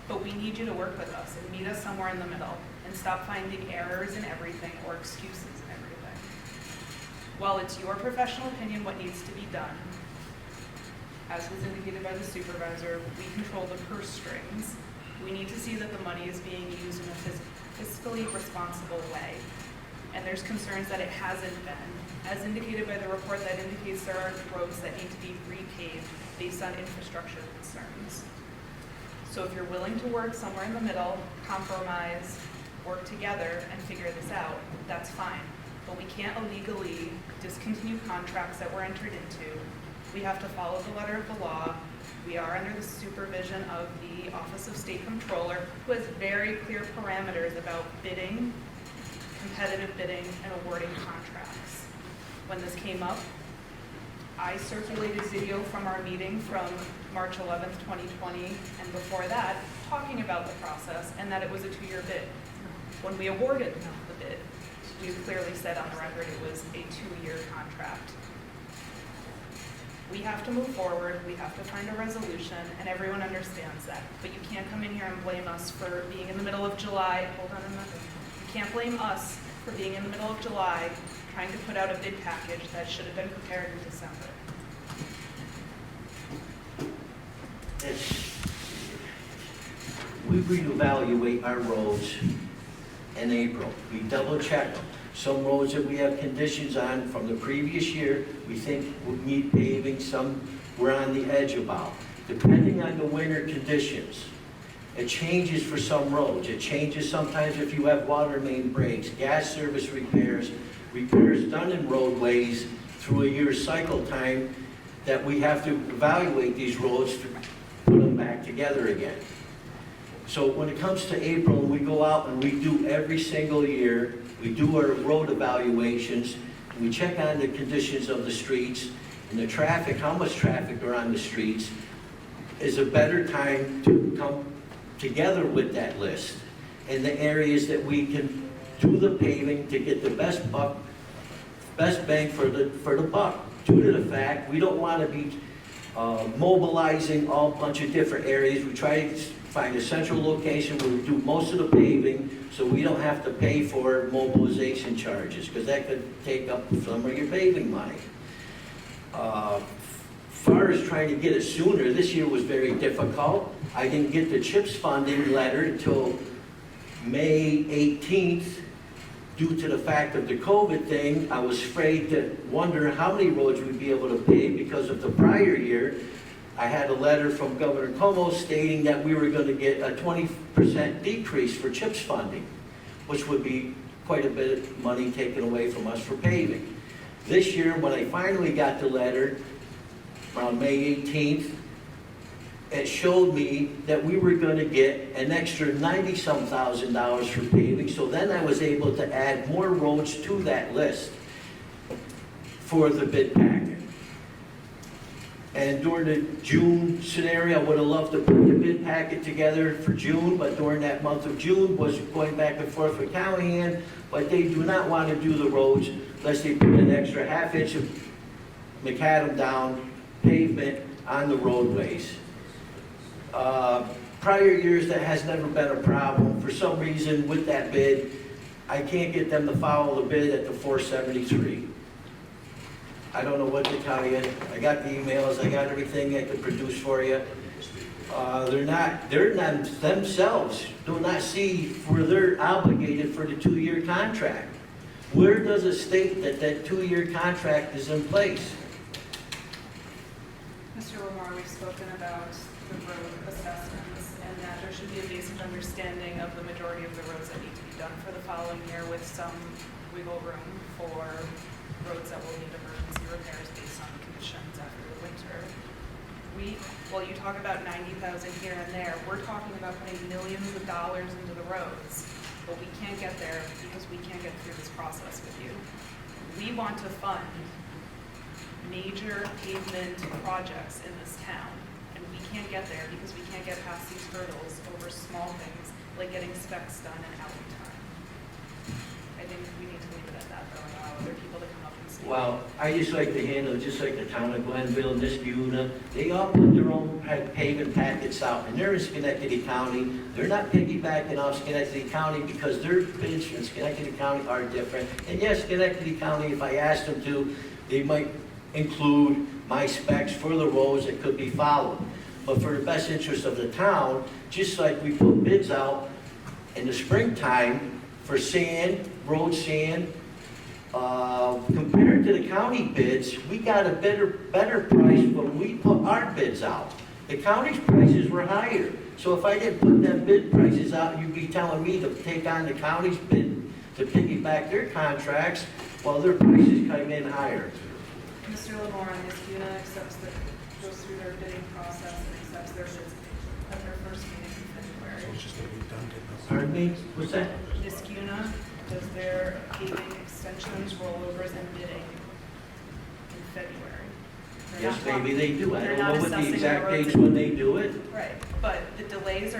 But we need you to work with us and meet us somewhere in the middle and stop finding errors in everything or excuses in everything. While it's your professional opinion what needs to be done, as was indicated by the supervisor, we control the purse strings. We need to see that the money is being used in a fiscally responsible way. And there's concerns that it hasn't been, as indicated by the report that indicates there are roads that need to be repaved based on infrastructure concerns. So if you're willing to work somewhere in the middle, compromise, work together and figure this out, that's fine. But we can't illegally discontinue contracts that were entered into. We have to follow the letter of the law. We are under the supervision of the Office of State Comptroller, who has very clear parameters about bidding, competitive bidding, and awarding contracts. When this came up, I circulated video from our meeting from March 11th, 2020, and before that, talking about the process and that it was a 2-year bid. When we awarded the bid, we clearly said on the record it was a 2-year contract. We have to move forward, we have to find a resolution, and everyone understands that. But you can't come in here and blame us for being in the middle of July. Hold on a minute. You can't blame us for being in the middle of July trying to put out a bid package that should have been prepared in December. We reevaluate our roads in April. We double check them. Some roads that we have conditions on from the previous year, we think would need paving, some we're on the edge about. Depending on the winter conditions, it changes for some roads. It changes sometimes if you have water main breaks, gas service repairs, repairs done in roadways through a year's cycle time, that we have to evaluate these roads to put them back together again. So when it comes to April, we go out and we do every single year, we do our road evaluations, and we check on the conditions of the streets and the traffic, how much traffic are on the streets, is a better time to come together with that list in the areas that we can do the paving to get the best bang for the buck. Due to the fact, we don't want to be mobilizing all bunch of different areas. We try to find a central location where we do most of the paving so we don't have to pay for mobilization charges, because that could take up some of your paving money. Far as trying to get it sooner, this year was very difficult. I didn't get the CHIPS funding letter until May 18th. Due to the fact of the COVID thing, I was afraid to wonder how many roads we'd be able to pave because of the prior year. I had a letter from Governor Como stating that we were going to get a 20% decrease for CHIPS funding, which would be quite a bit of money taken away from us for paving. This year, when I finally got the letter, around May 18th, it showed me that we were gonna get an extra $90-some thousand for paving, so then I was able to add more roads to that list for the bid packet. And during the June scenario, I would have loved to put the bid packet together for June, but during that month of June was going back and forth with Callahan, but they do not want to do the roads unless they put an extra half-inch of macadam down pavement on the roadways. Prior years, that has never been a problem. For some reason, with that bid, I can't get them to follow the bid at the 473. I don't know what to tell you. I got the emails, I got everything I could produce for you. They're not themselves, do not see where they're obligated for the 2-year contract. Where does it state that that 2-year contract is in place? Mr. Lamar, we've spoken about the road assessments and that there should be a basic understanding of the majority of the roads that need to be done for the following year with some wiggle room for roads that will need emergency repairs based on conditions after the winter. While you talk about 90,000 here and there, we're talking about putting millions of dollars into the roads, but we can't get there because we can't get through this process with you. We want to fund major pavement projects in this town, and we can't get there because we can't get past these hurdles over small things like getting specs done in alley time. I think we need to leave it at that, though, and allow other people to come up and speak. Well, I just like to handle it just like the town of Glenville, Niskuna. They all put their own paving packets out, and they're in Schenectady County. They're not piggybacking off Schenectady County because their bids from Schenectady County are different. And yes, Schenectady County, if I asked them to, they might include my specs for the roads that could be followed. But for the best interest of the town, just like we put bids out in the springtime for sand, road sand, compared to the county bids, we got a better price when we put our bids out. The county's prices were higher. So if I didn't put them bid prices out, you'd be telling me to take on the county's bid to piggyback their contracts while their prices come in higher. Mr. Lamar, Niskuna goes through their bidding process and accepts their bids at their first meeting in February. Pardon me? What's that? Niskuna does their paving extensions, rollovers, and bidding in February. They're Yes, not maybe they do. I they're don't not know what the assessing exact the roads dates when they do it. Right, but the delays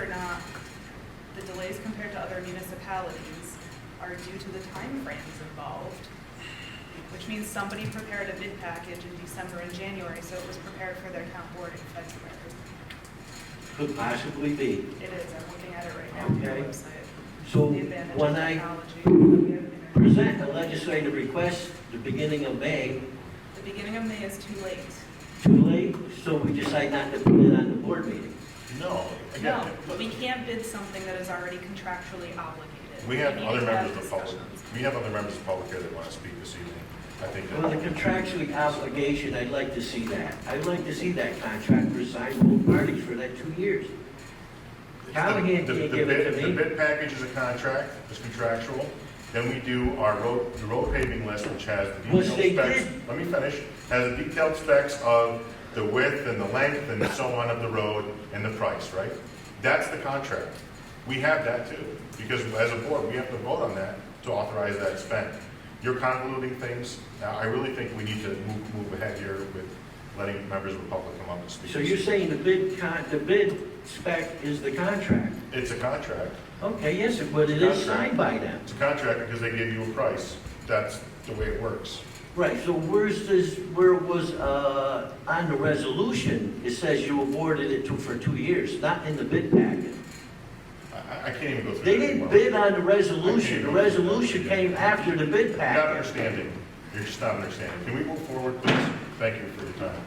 compared to other municipalities are due to the timeframes involved, which means somebody prepared a bid package in December and January, so it was prepared for their town board in February. Could possibly be. It is, I'm looking at it right now on their Okay. website. So The advantage of when I technology. present a legislative request the beginning of May, The beginning of May is too late. too late, so we decide not to put it on the board meeting. No, No, again, we can't bid something that is already contractually obligated. we have need other to have members of the public, discussions. we have other members of the public here that want to speak this evening. I think Well, the that, contractually obligation, I'd like to see that. I'd like to see that contract for signed both parties for that 2 years. Callahan the can't give it to the me. bid package is a contract, it's contractual. Then we do our the road paving list, which has the Which they detailed specs. did. Let me finish. Has the detailed specs of the width and the length and so on of the road and the price, right? That's the contract. We have that too, because as a board, we have to vote on that to authorize that spend. You're convoluting things. Now, I really think we need to move ahead here with letting members of the public come up and speak. So you're saying the bid spec is the contract? It's a contract. Okay, yes, but it is signed by them. It's a contract because they give you a price. That's the way it works. Right, so where it was, on the resolution, it says you awarded it for 2 years, not in the bid packet. I can't even go through. They that didn't well. bid on the resolution, the resolution came after the bid You're not packet. understanding. You're just not understanding. Can we move forward, please? Thank you for your time.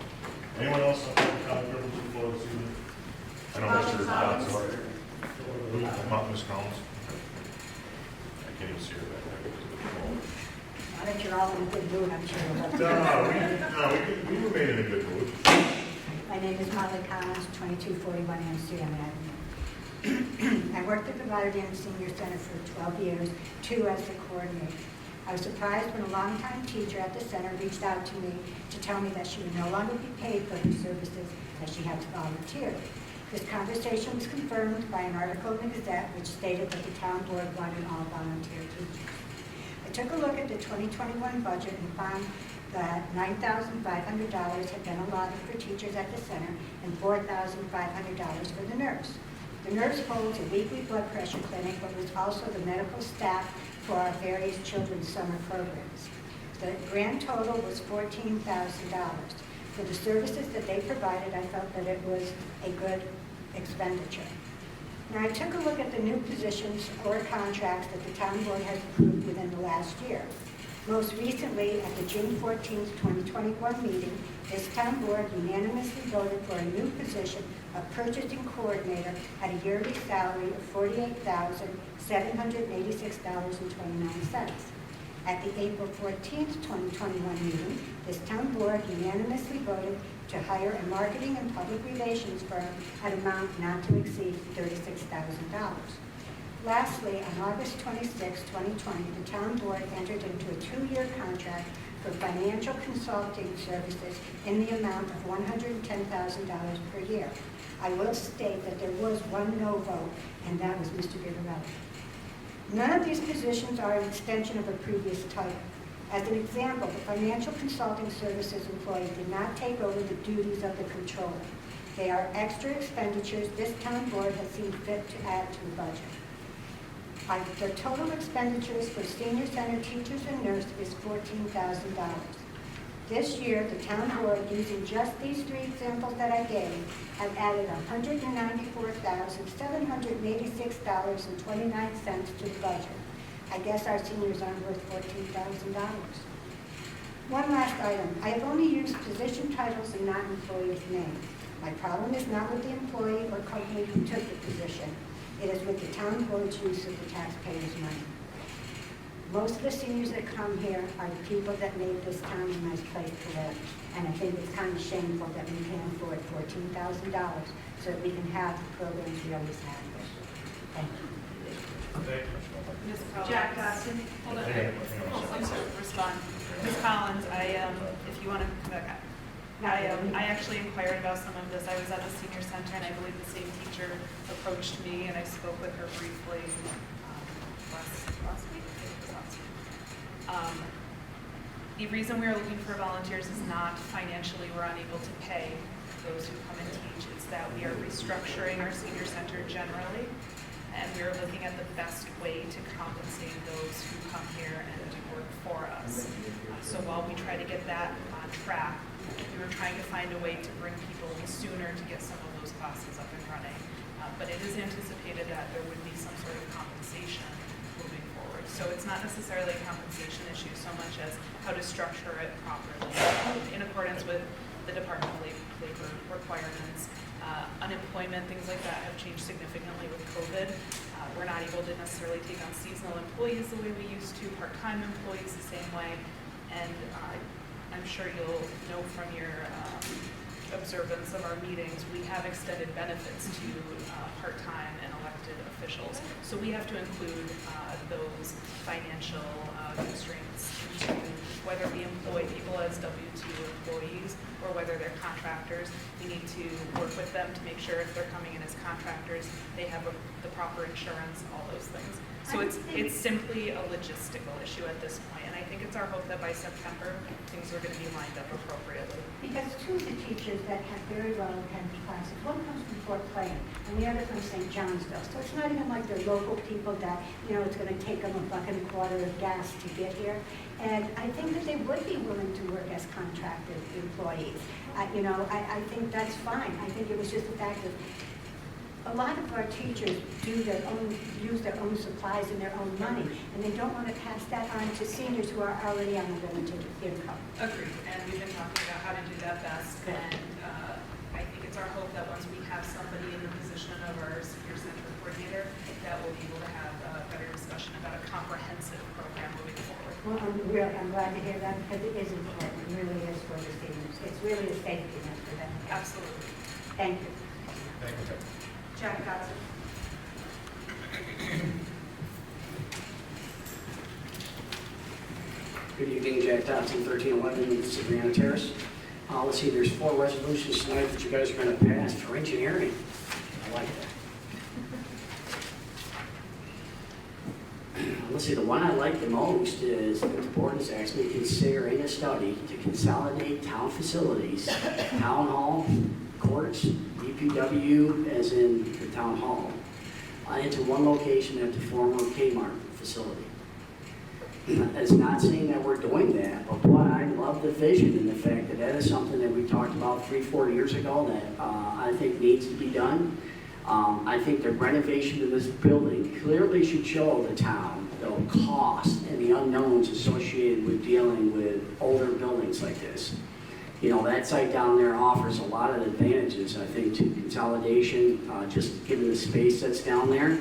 Anyone else on the privilege of the floor this evening? I know Mr. Johnson. Ms. Collins. I can't even see her back I think you're all in a good mood, I'm sure. there. We remain in a good mood. My name is Molly Collins, 2241 Amsterdam Avenue. I worked at the Rotterdam Senior Center for 12 years, 2 as the coordinator. I was surprised when a longtime teacher at the center reached out to me to tell me that she would no longer be paid for her services as she had to volunteer. This conversation was confirmed by an article in the Gazette which stated that the town board wanted all volunteer teachers. I took a look at the 2021 budget and found that $9,500 had been allotted for teachers at the center and $4,500 for the nurse. The nurse holds a weekly blood pressure clinic, but was also the medical staff for our various children's summer programs. The grand total was $14,000. For the services that they provided, I felt that it was a good expenditure. Now, I took a look at the new positions or contracts that the town board has approved within the last year. Most recently, at the June 14, 2021 meeting, this town board unanimously voted for a new position of purchasing coordinator at a yearly salary of $48,786.29. At the April 14, 2021 meeting, this town board unanimously voted to hire a marketing and public relations firm at an amount not to exceed $36,000. Lastly, on August 26, 2020, the town board entered into a 2-year contract for financial consulting services in the amount of $110,000 per year. I will state that there was one no vote, and that was Mr. Vivarelli. None of these positions are an extension of a previous title. As an example, the financial consulting services employee did not take over the duties of the controller. They are extra expenditures this town board has seen fit to add to the budget. The total expenditures for senior center teachers and nurses is $14,000. This year, the town board, using just these 3 examples that I gave, have added $194,786.29 to the budget. I guess our seniors aren't worth $14,000. One last item. I have only used position titles and not employees' names. My problem is not with the employee or company who took the position. It is with the town board's use of the taxpayers' money. Most of the seniors that come here are the people that made this town a nice place to live. And I think it's kind of shameful that we can't afford $14,000 so that we can have the programs we always had. Thank you. Ms. Collins. Jack Dodson. Hold on. I'll respond. Ms. Collins, if you want to come back up. I actually inquired about some of this. I was at the senior center, and I believe the same teacher approached me, and I spoke with her briefly last week. The reason we are looking for volunteers is not financially we're unable to pay those who come and teach. It's that we are restructuring our senior center generally, and we are looking at the best way to compensate those who come here and do work for us. So while we try to get that on track, we were trying to find a way to bring people in sooner to get some of those classes up and running. But it is anticipated that there would be some sort of compensation moving forward. So it's not necessarily a compensation issue so much as how to structure it properly in accordance with the Department of Labor requirements. Unemployment, things like that have changed significantly with COVID. We're not able to necessarily take on seasonal employees the way we used to, part-time employees the same way. And I'm sure you'll know from your observance of our meetings, we have extended benefits to part-time and elected officials. So we have to include those financial constraints into whether we employ people as W-2 employees or whether they're contractors. We need to work with them to make sure if they're coming in as contractors, they have the proper insurance, all those things. So it's simply a logistical issue at this point, and I think it's our hope that by September, things are going to be lined up appropriately. Because 2 of the teachers that have very well attended classes, one comes from Fort Plain and the other from St. Johnsville. So it's not even like they're local people that, it's going to take them $1.25 of gas to get here. And I think that they would be willing to work as contracted employees. I think that's fine. I think it was just the fact that a lot of our teachers use their own supplies and their own money, and they don't want to pass that on to seniors who are already on a limited income. Agreed, and we've been talking about how to do that best, Good. and I think it's our hope that once we have somebody in the position of our senior center coordinator, that we'll be able to have a better discussion about a comprehensive program moving forward. Well, I'm glad to hear that because it is important. It really is for the seniors. It's really a safety net for them. Absolutely. Thank you. Thank you. Jack Dodson. Good evening, Jack Dodson, 1311 Savannah Terrace. Let's see, there's 4 resolutions tonight that you guys are going to pass for engineering. I like that. Let's see, the one I like the most is that the board is actually considering a study to consolidate town facilities, town hall, courts, DPW, as in the town hall, into one location at the former Kmart facility. It's not saying that we're doing that, but boy, I love the vision and the fact that that is something that we talked about 3-4 years ago that I think needs to be done. I think the renovation of this building clearly should show the town the cost and the unknowns associated with dealing with older buildings like this. You know, that site down there offers a lot of advantages, I think, to consolidation, just given the space that's down there.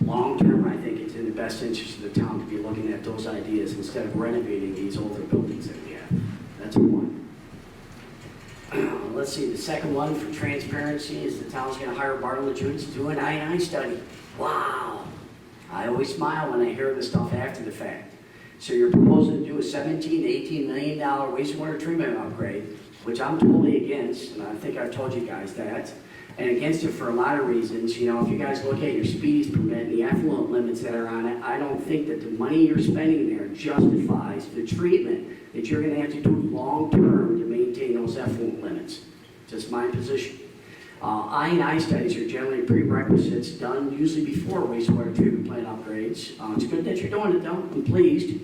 Long term, I think it's in the best interest of the town to be looking at those ideas instead of renovating these older buildings that we have. That's one. Let's see, the second one for transparency is the town's going to hire Bartle & Jewett to do an I&I study. Wow. I always smile when I hear this stuff after the fact. So you're proposing to do a $17 to $18 million wastewater treatment upgrade, which I'm totally against, and I think I've told you guys that. And against it for a lot of reasons. You know, if you guys look at your speedies permit and the effluent limits that are on it, I don't think that the money you're spending there justifies the treatment that you're going to have to do long term to maintain those effluent limits. Just my position. I&I studies are generally prerequisites done usually before wastewater treatment plant upgrades. It's good that you're doing it though. I'm pleased.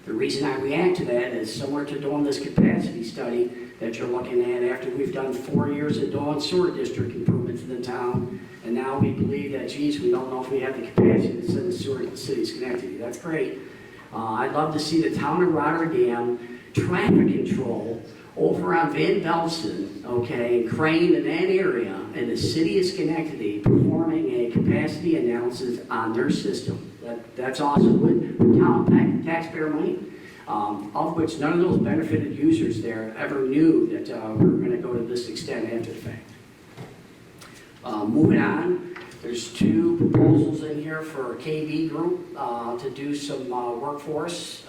The reason I react to that is similar to doing this capacity study that you're looking at after we've done 4 years of doing sewer district improvements in the town, and now we believe that, geez, we don't know if we have the capacity to send the sewer to the city of Schenectady. That's great. I'd love to see the town of Rotterdam traffic control over on Van Velsen, okay, and Crane in that area, and the city of Schenectady performing a capacity analysis on their system. That's awesome. With town taxpayer money, of which none of those benefited users there ever knew that we were going to go to this extent after the fact. Moving on, there's 2 proposals in here for a KB group to do some workforce.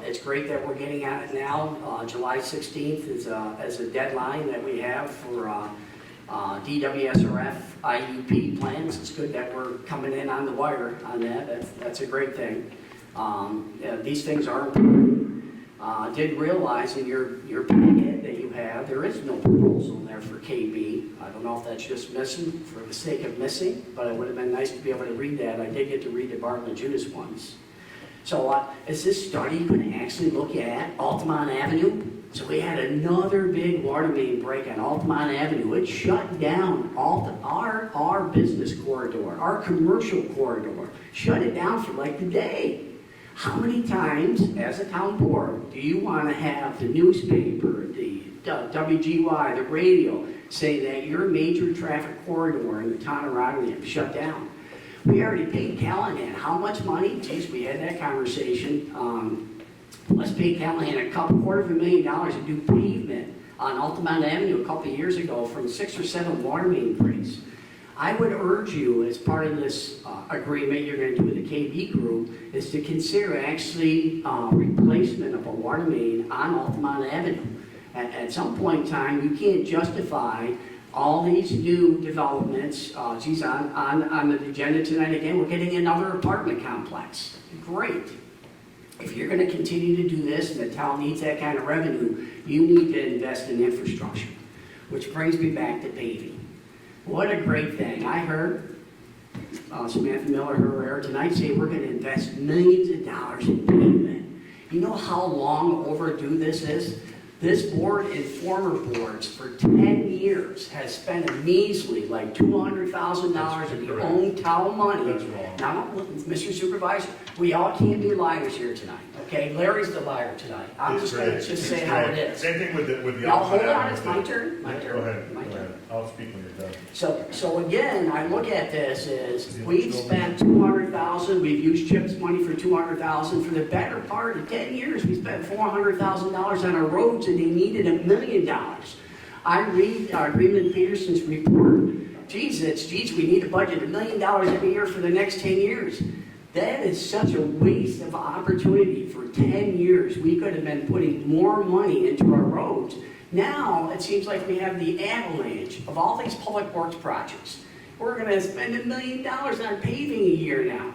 It's great that we're getting at it now. July 16th is a deadline that we have for DWSRF IUP plans. It's good that we're coming in on the wire on that. That's a great thing. These things are important. I did realize in your packet that you have, there is no proposal there for KB. I don't know if that's just missing for the sake of missing, but it would have been nice to be able to read that. I did get to read the Bartle & Jewett ones. So is this study going to actually look at Altamont Avenue? So we had another big water main break on Altamont Avenue. It shut down our business corridor, our commercial corridor, shut it down for like the day. How many times, as a town board, do you want to have the newspaper, the WGY, the radio, say that your major traffic corridor in the town of Rotterdam shut down? We already paid Callahan. How much money? Geez, we had that conversation. Let's pay Callahan $250,000 to do pavement on Altamont Avenue a couple of years ago from 6 or 7 water main breaks. I would urge you, as part of this agreement you're going to do with the KB group, is to consider actually replacement of a water main on Altamont Avenue. At some point in time, you can't justify all these new developments. Geez, on the agenda tonight again, we're getting another apartment complex. Great. If you're going to continue to do this and the town needs that kind of revenue, you need to invest in infrastructure. Which brings me back to paving. What a great thing. I heard Samantha Miller, her air tonight, say we're going to invest millions of dollars in pavement. You know how long overdue this is? This board and former boards for 10 years has spent a measly like $200,000 of your own town money. That's wrong. Now, Mr. Supervisor, we all can't be liars here tonight, okay? Larry's the liar tonight. I'm just going to just say how it is. Same thing with the Now, hold Altamont on, Avenue it's my thing. turn, my Yeah, turn. Go ahead. My Go turn. ahead. I'll speak when you're done. So again, I look at this as we've spent $200,000, we've used CHIPS money for $200,000. For the better part of 10 years, we spent $400,000 on our roads and they needed $1 million. I read Greenman Peterson's report geez, we need to budget $1 million every year for the next 10 years. That is such a waste of opportunity. For 10 years, we could have been putting more money into our roads. Now, it seems like we have the avalanche of all these public works projects. We're gonna spend $1 million on paving a year now.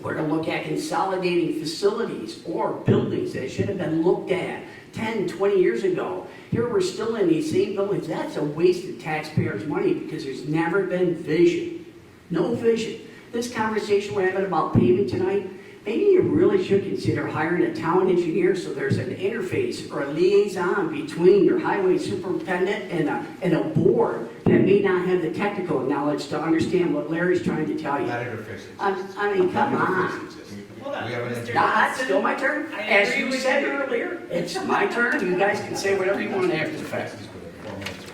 We're gonna look at consolidating facilities or buildings that should have been looked at 10, 20 years ago. Here we're still in these same buildings. That's a waste of taxpayers' money because there's never been vision. No vision. This conversation we're having about paving tonight, maybe you really should consider hiring a town engineer so there's an interface or a liaison between your highway superintendent and a board that may not have the technical knowledge to understand what Larry's trying to tell you. That interface exists. I mean, come That on. interface exists. Hold on, We have an Mr. engineer. Nah, it's still my turn. I As agree you with said you. earlier, it's my turn. You guys can say whatever you want after the fact.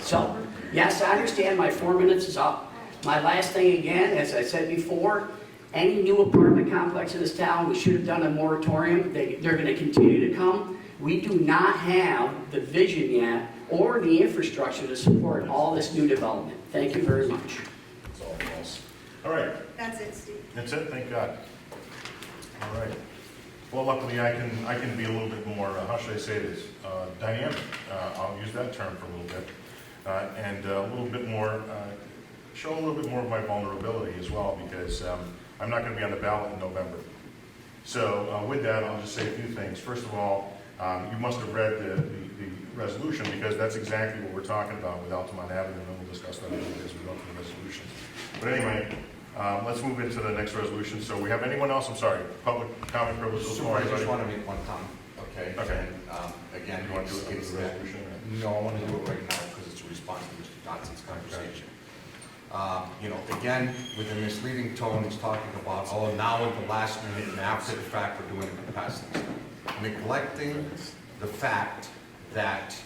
So, yes, I understand my 4 minutes is up. My last thing again, as I said before, any new apartment complex in this town, we should have done a moratorium. They're gonna continue to come. We do not have the vision yet or the infrastructure to support all this new development. Thank you very much. It's all false. All right, That's it, Steve. that's it, thank God. All right. Well, luckily, I can be a little bit more, how should I say this, dynamic. I'll use that term for a little bit. And a little bit more, show a little bit more of my vulnerability as well, because I'm not going to be on the ballot in November. So with that, I'll just say a few things. First of all, you must have read the resolution, because that's exactly what we're talking about with Altamont Avenue, and we'll discuss that a little bit as we go through the resolutions. But anyway, let's move into the next resolution. So we have anyone else, I'm sorry, public comment privilege before I just anybody? want to make one comment, okay? Okay. And, again, You want to do it it's with the that- resolution? No, I want to do it right now because it's a response to Mr. Dotson's conversation. Again, with a misleading tone, he's talking about, oh, now at the last minute and after the fact, we're doing a capacity study. Neglecting the fact that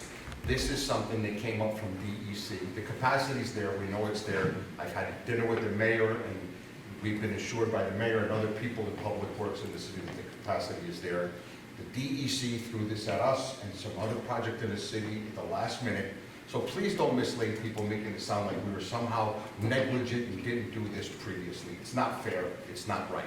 this is something that came up from DEC. The capacity's there, we know it's there. I've had dinner with the mayor, and we've been assured by the mayor and other people in public works in the city that the capacity is there. The DEC threw this at us and some other project in the city at the last minute. So please don't mislead people, making it sound like we were somehow negligent and didn't do this previously. It's not fair, it's not right.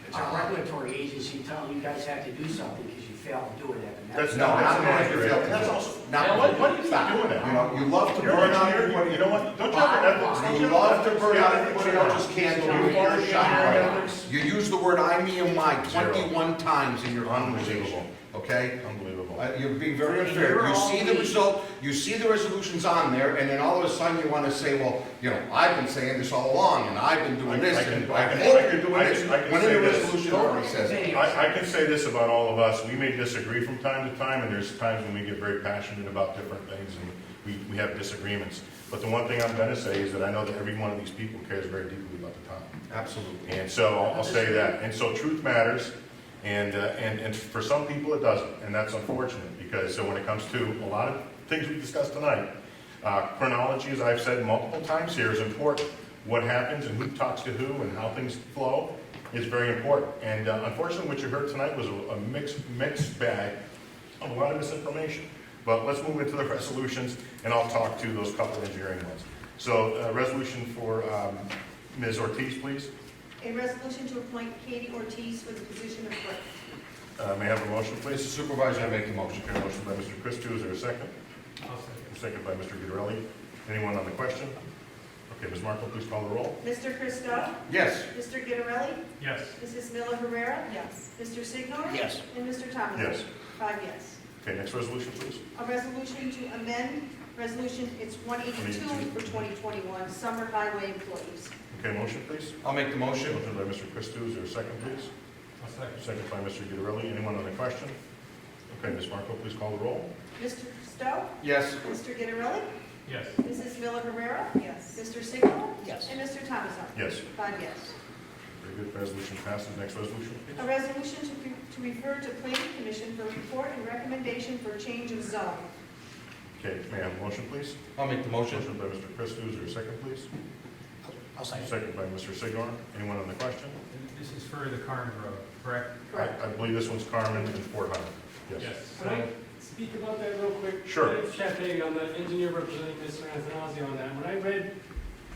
It's a regulatory agency telling you guys have to do something because you failed to do it, Evan. That's No, not not accurate. accurate. That's also, Not- now, why do you keep doing that? You love to You're burn an out engineer, everybody. you know what, don't you have an ethics? don't You have love an to ethics? burn You out have everybody ethics? else's candle. You You have shine ethics? right. You use the word I, me, and my Zero. 21 times in your conversation, Unbelievable. okay? Unbelievable. You're being very unfair. You see the result, you see the resolutions on there, and then all of a sudden you want to say, well, I've been saying this all along, and I've been doing this, and I hope you're doing this. I can When say in the this. resolution already says it. I can say this about all of us, we may disagree from time to time, and there's times when we get very passionate about different things, and we have disagreements. But the one thing I'm gonna say is that I know that every one of these people cares very deeply about the town. Absolutely. And so I'll say that. And so truth matters, and for some people it doesn't, and that's unfortunate, because so when it comes to a lot of things we discussed tonight, chronology, as I've said multiple times here, is important. What happens and who talks to who and how things flow is very important. And unfortunately, what you heard tonight was a mixed bag of a lot of misinformation. But let's move into the resolutions, and I'll talk to those couple engineering ones. So resolution for Ms. Ortiz, please. A resolution to appoint Katie Ortiz for the position of clerk. May I have a motion, Mr. please? Supervisor, I make the motion. Okay, motion by Mr. Christou, is there a second? I'll second. Second by Mr. Guidarelli. Anyone on the question? Okay, Ms. Marco, please call the roll. Mr. Christou? Yes. Mr. Guidarelli? Yes. Mrs. Miller Herrera? Yes. Mr. Signor? Yes. And Mr. Thomas? Yes. 5 yes. Okay, next resolution, please. A resolution to amend resolution, it's 182 for 2021, summer highway employees. Okay, motion, please. I'll make the motion. Motion by Mr. Christou, is there a second, please? I'll second. Second by Mr. Guidarelli. Anyone on the question? Okay, Ms. Marco, please call the roll. Mr. Christou? Yes. Mr. Guidarelli? Yes. Mrs. Miller Herrera? Yes. Mr. Signor? Yes. And Mr. Thomas? Yes. 5 yes. Very good, resolution passes. Next resolution, please. A resolution to refer to planning commission for report and recommendation for change of zone. Okay, may I have a motion, please? I'll make the motion. Motion by Mr. Christou, is there a second, please? I'll second. Second by Mr. Signor. Anyone on the question? This is for the Carmen Road, correct? Correct. I believe this one's Carmen and Fort Hunter. Yes. Yes. Can I speak about that real quick? Sure. My name's Chef Hagan, I'm the engineer representing Mr. Antonazzi on that. When I read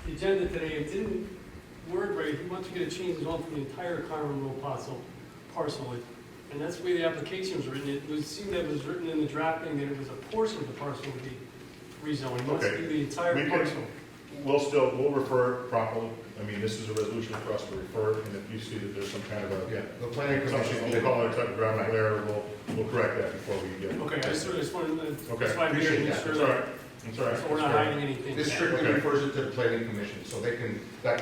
the agenda today, it didn't word right. He wants to get a change on for the entire Carmen Road parcel. And that's the way the application was written. It seemed that it was written in the drafting that it was a portion of the parcel would be rezoned. He wants to Okay. do the entire We can- parcel. We'll refer properly. I mean, this is a resolution for us to refer, and if you see that there's some kind of a, Yeah, the planning something, commission. we'll call it a typographical error, we'll correct that before we get. Okay, I just wanted to, Okay. that's why I'm here to Appreciate make that. sure It's all that, right. It's all right. so we're not hiding anything. This strictly Okay. refers it to the planning commission, so that can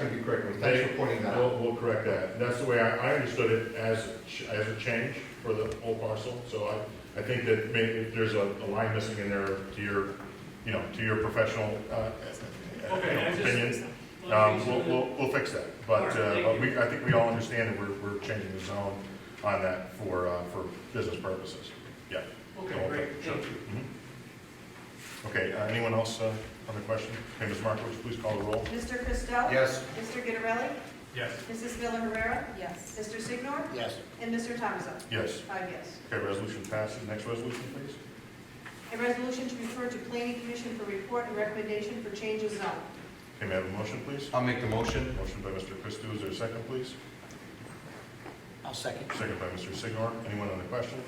be corrected. Thanks for pointing that out. We'll correct that. That's the way I understood it as a change for the whole parcel. So I think that maybe if there's a line missing in there to your professional Okay, I just- opinion, we'll fix that. But I think we all understand that we're changing the zone on that for business purposes. Yeah. Okay, great, Sure. thank you. Mhm. Okay, anyone else on the question? Okay, Ms. Marco, would you please call the roll? Mr. Christo? Yes. Mr. Gitterelli? Yes. Mrs. Miller Rivera? Yes. Mr. Signor? Yes. And Mr. Thomason? Yes. 5 yes. Okay, resolution passes. Next resolution, please. A resolution to refer to Planning Commission for report and recommendation for change of zone. Okay, may I have a motion, please? I'll make the motion. Motion by Mr. Christou, is there a second, please? I'll second. Second by Mr. Signor. Anyone on the question?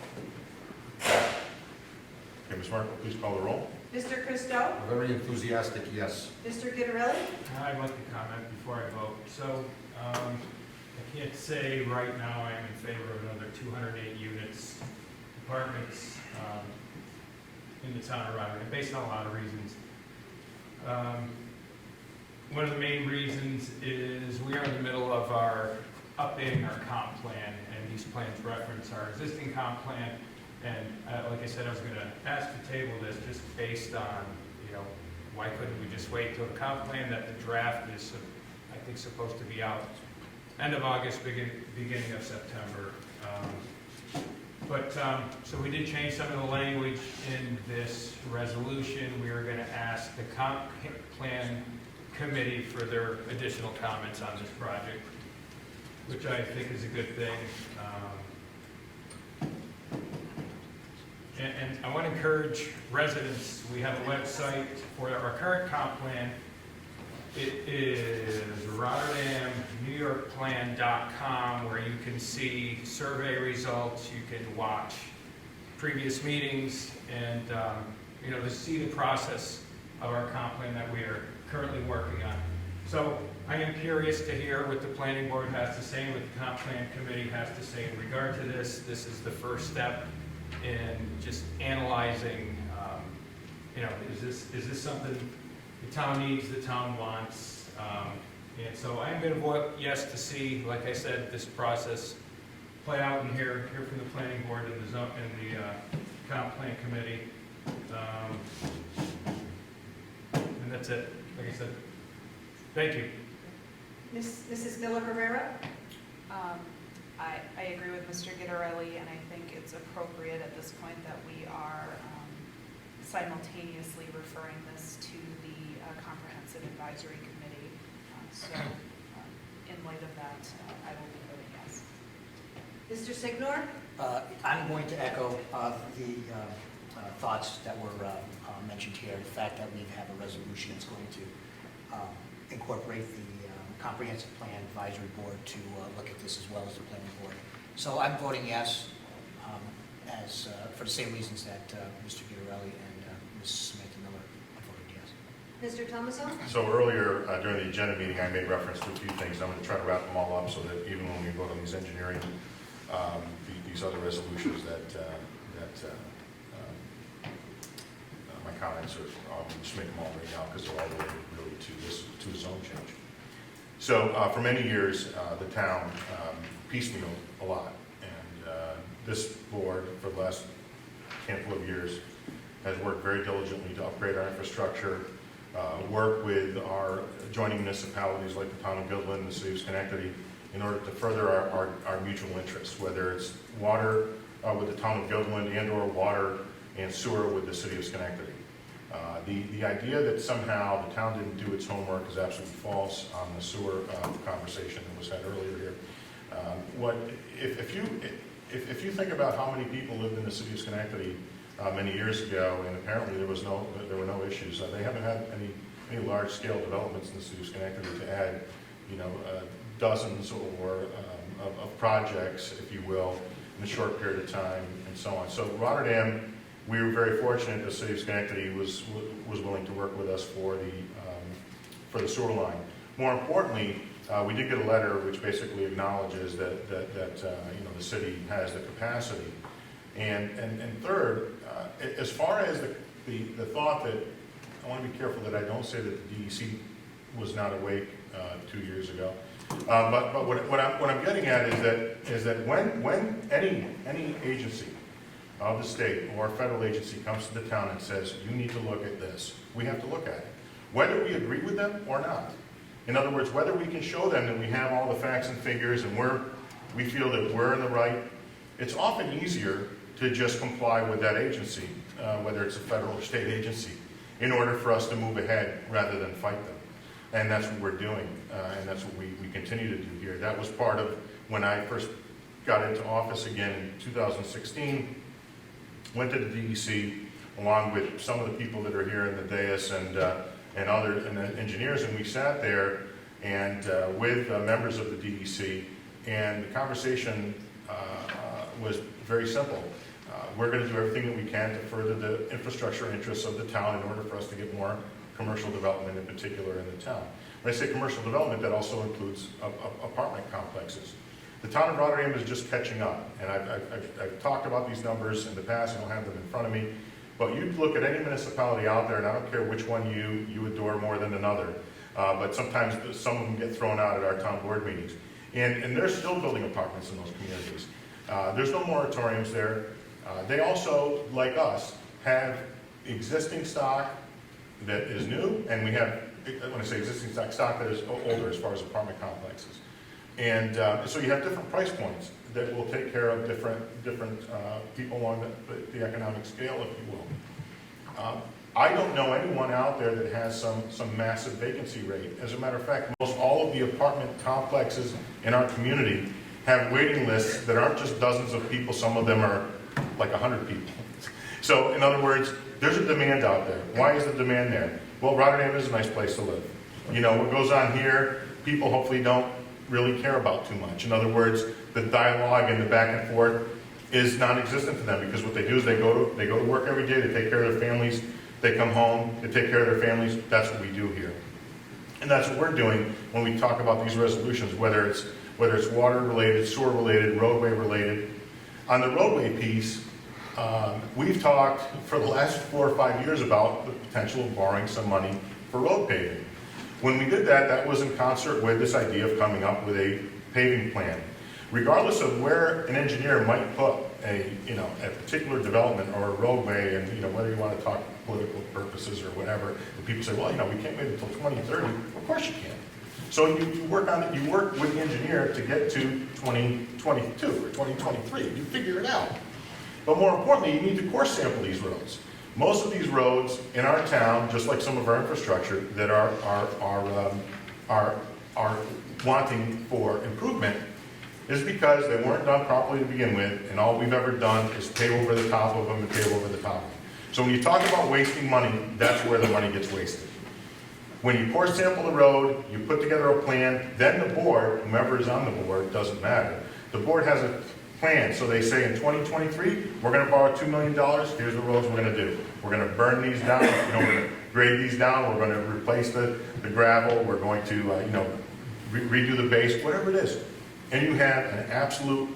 Okay, Ms. Marco, please call the roll. Mr. Christo? A very enthusiastic yes. Mr. Gitterelli? I'd like to comment before I vote. So, I can't say right now I'm in favor of another 208 units, apartments, in the town of Rotterdam, based on a lot of reasons. One of the main reasons is we are in the middle of updating our comp plan, and these plans reference our existing comp plan. And like I said, I was going to ask to table this just based on, why couldn't we just wait till the comp plan that the draft is, I think, supposed to be out end of August, beginning of September. So we did change some of the language in this resolution. We are going to ask the comp plan committee for their additional comments on this project, which I think is a good thing. And I want to encourage residents, we have a website for our current comp plan. It is RotterdamNewYorkPlan.com, where you can see survey results, you can watch previous meetings, and to see the process of our comp plan that we are currently working on. So I am curious to hear what the planning board has to say, what the comp plan committee has to say in regard to this. This is the first step in just analyzing, is this something the town needs, the town wants? And so I'm going to vote yes to see, like I said, this process play out and hear from the planning board and the comp plan committee. And that's it. Like I said, thank you. Mrs. Miller Rivera? I agree with Mr. Gitterelli, and I think it's appropriate at this point that we are simultaneously referring this to the Comprehensive Advisory Committee. In light of that, I will be voting yes. Mr. Signor? I'm going to echo the thoughts that were mentioned here. The fact that we have a resolution that's going to incorporate the Comprehensive Plan Advisory Board to look at this as well as the planning board. So I'm voting yes, for the same reasons that Mr. Gitterelli and Ms. Smith and Miller voted yes. Mr. Thomason? So earlier, during the agenda meeting, I made reference to a few things. I'm going to try to wrap them all up so that even when we vote on these engineering, these other resolutions, my comments are, I'll just make them all right now because they're all related really to the zone change. So for many years, the town piecemealed a lot. And this board, for the last handful of years, has worked very diligently to upgrade our infrastructure, work with our adjoining municipalities like the town of Goodland and the city of Schenectady in order to further our mutual interests, whether it's water with the town of Goodland and/or water and sewer with the city of Schenectady. The idea that somehow the town didn't do its homework is absolutely false on the sewer conversation that was had earlier here. If you think about how many people lived in the city of Schenectady many years ago, and apparently there were no issues. They haven't had large-scale developments in the city of Schenectady to add, dozens or of projects, if you will, in a short period of time, and so on. So Rotterdam, we were very fortunate the city of Schenectady was willing to work with us for the sewer line. More importantly, we did get a letter which basically acknowledges that the city has the capacity. And third, as far as the thought that, I want to be careful that I don't say that the DEC was not awake 2 years ago. But what I'm getting at is that when any agency of the state or federal agency comes to the town and says, you need to look at this, we have to look at it, whether we agree with them or not. In other words, whether we can show them that we have all the facts and figures and we feel that we're in the right, it's often easier to just comply with that agency, whether it's a federal or state agency, in order for us to move ahead rather than fight them. And that's what we're doing, and that's what we continue to do here. That was part of when I first got into office again in 2016, went to the DEC along with some of the people that are here in the dais and engineers, and we sat there and with members of the DEC, and the conversation was very simple. We're going to do everything that we can to further the infrastructure interests of the town in order for us to get more commercial development in particular in the town. When I say commercial development, that also includes apartment complexes. The town of Rotterdam is just catching up, and I've talked about these numbers in the past. I don't have them in front of me, but you look at any municipality out there, and I don't care which one you adore more than another, but sometimes some of them get thrown out at our town board meetings, and they're still building apartments in those communities. There's no moratoriums there. They also, like us, have existing stock that is new, and we have, when I say existing stock that is older as far as apartment complexes. And so you have different price points that will take care of different people along the economic scale, if you will. I don't know anyone out there that has some massive vacancy rate. As a matter of fact, most all of the apartment complexes in our community have waiting lists that aren't just dozens of people. Some of them are like 100 people. So in other words, there's a demand out there. Why is the demand there? Well, Rotterdam is a nice place to live. What goes on here, people hopefully don't really care about too much. In other words, the dialogue and the back and forth is non-existent to them, because what they do is they go to work every day, they take care of their families, they come home, they take care of their families. That's what we do here. And that's what we're doing when we talk about these resolutions, whether it's water related, sewer related, roadway related. On the roadway piece, we've talked for the last 4 or 5 years about the potential of borrowing some money for road paving. When we did that, that was in concert with this idea of coming up with a paving plan. Regardless of where an engineer might put a particular development or a roadway, and whether you want to talk political purposes or whatever, and people say, well, we can't wait until 2030. Of course you can. So you work on it. You work with the engineer to get to 2022 or 2023. You figure it out. But more importantly, you need to core sample these roads. Most of these roads in our town, just like some of our infrastructure that are wanting for improvement, is because they weren't done properly to begin with, and all we've ever done is pave over the top of them and pave over the top of them. So when you talk about wasting money, that's where the money gets wasted. When you core sample the road, you put together a plan, then the board, whomever is on the board, doesn't matter. The board has a plan, so they say in 2023, we're going to borrow $2 million, here's the roads we're going to do. We're going to burn these down, we're going to grade these down, we're going to replace the gravel, we're going to redo the base, whatever it is. And you have an absolute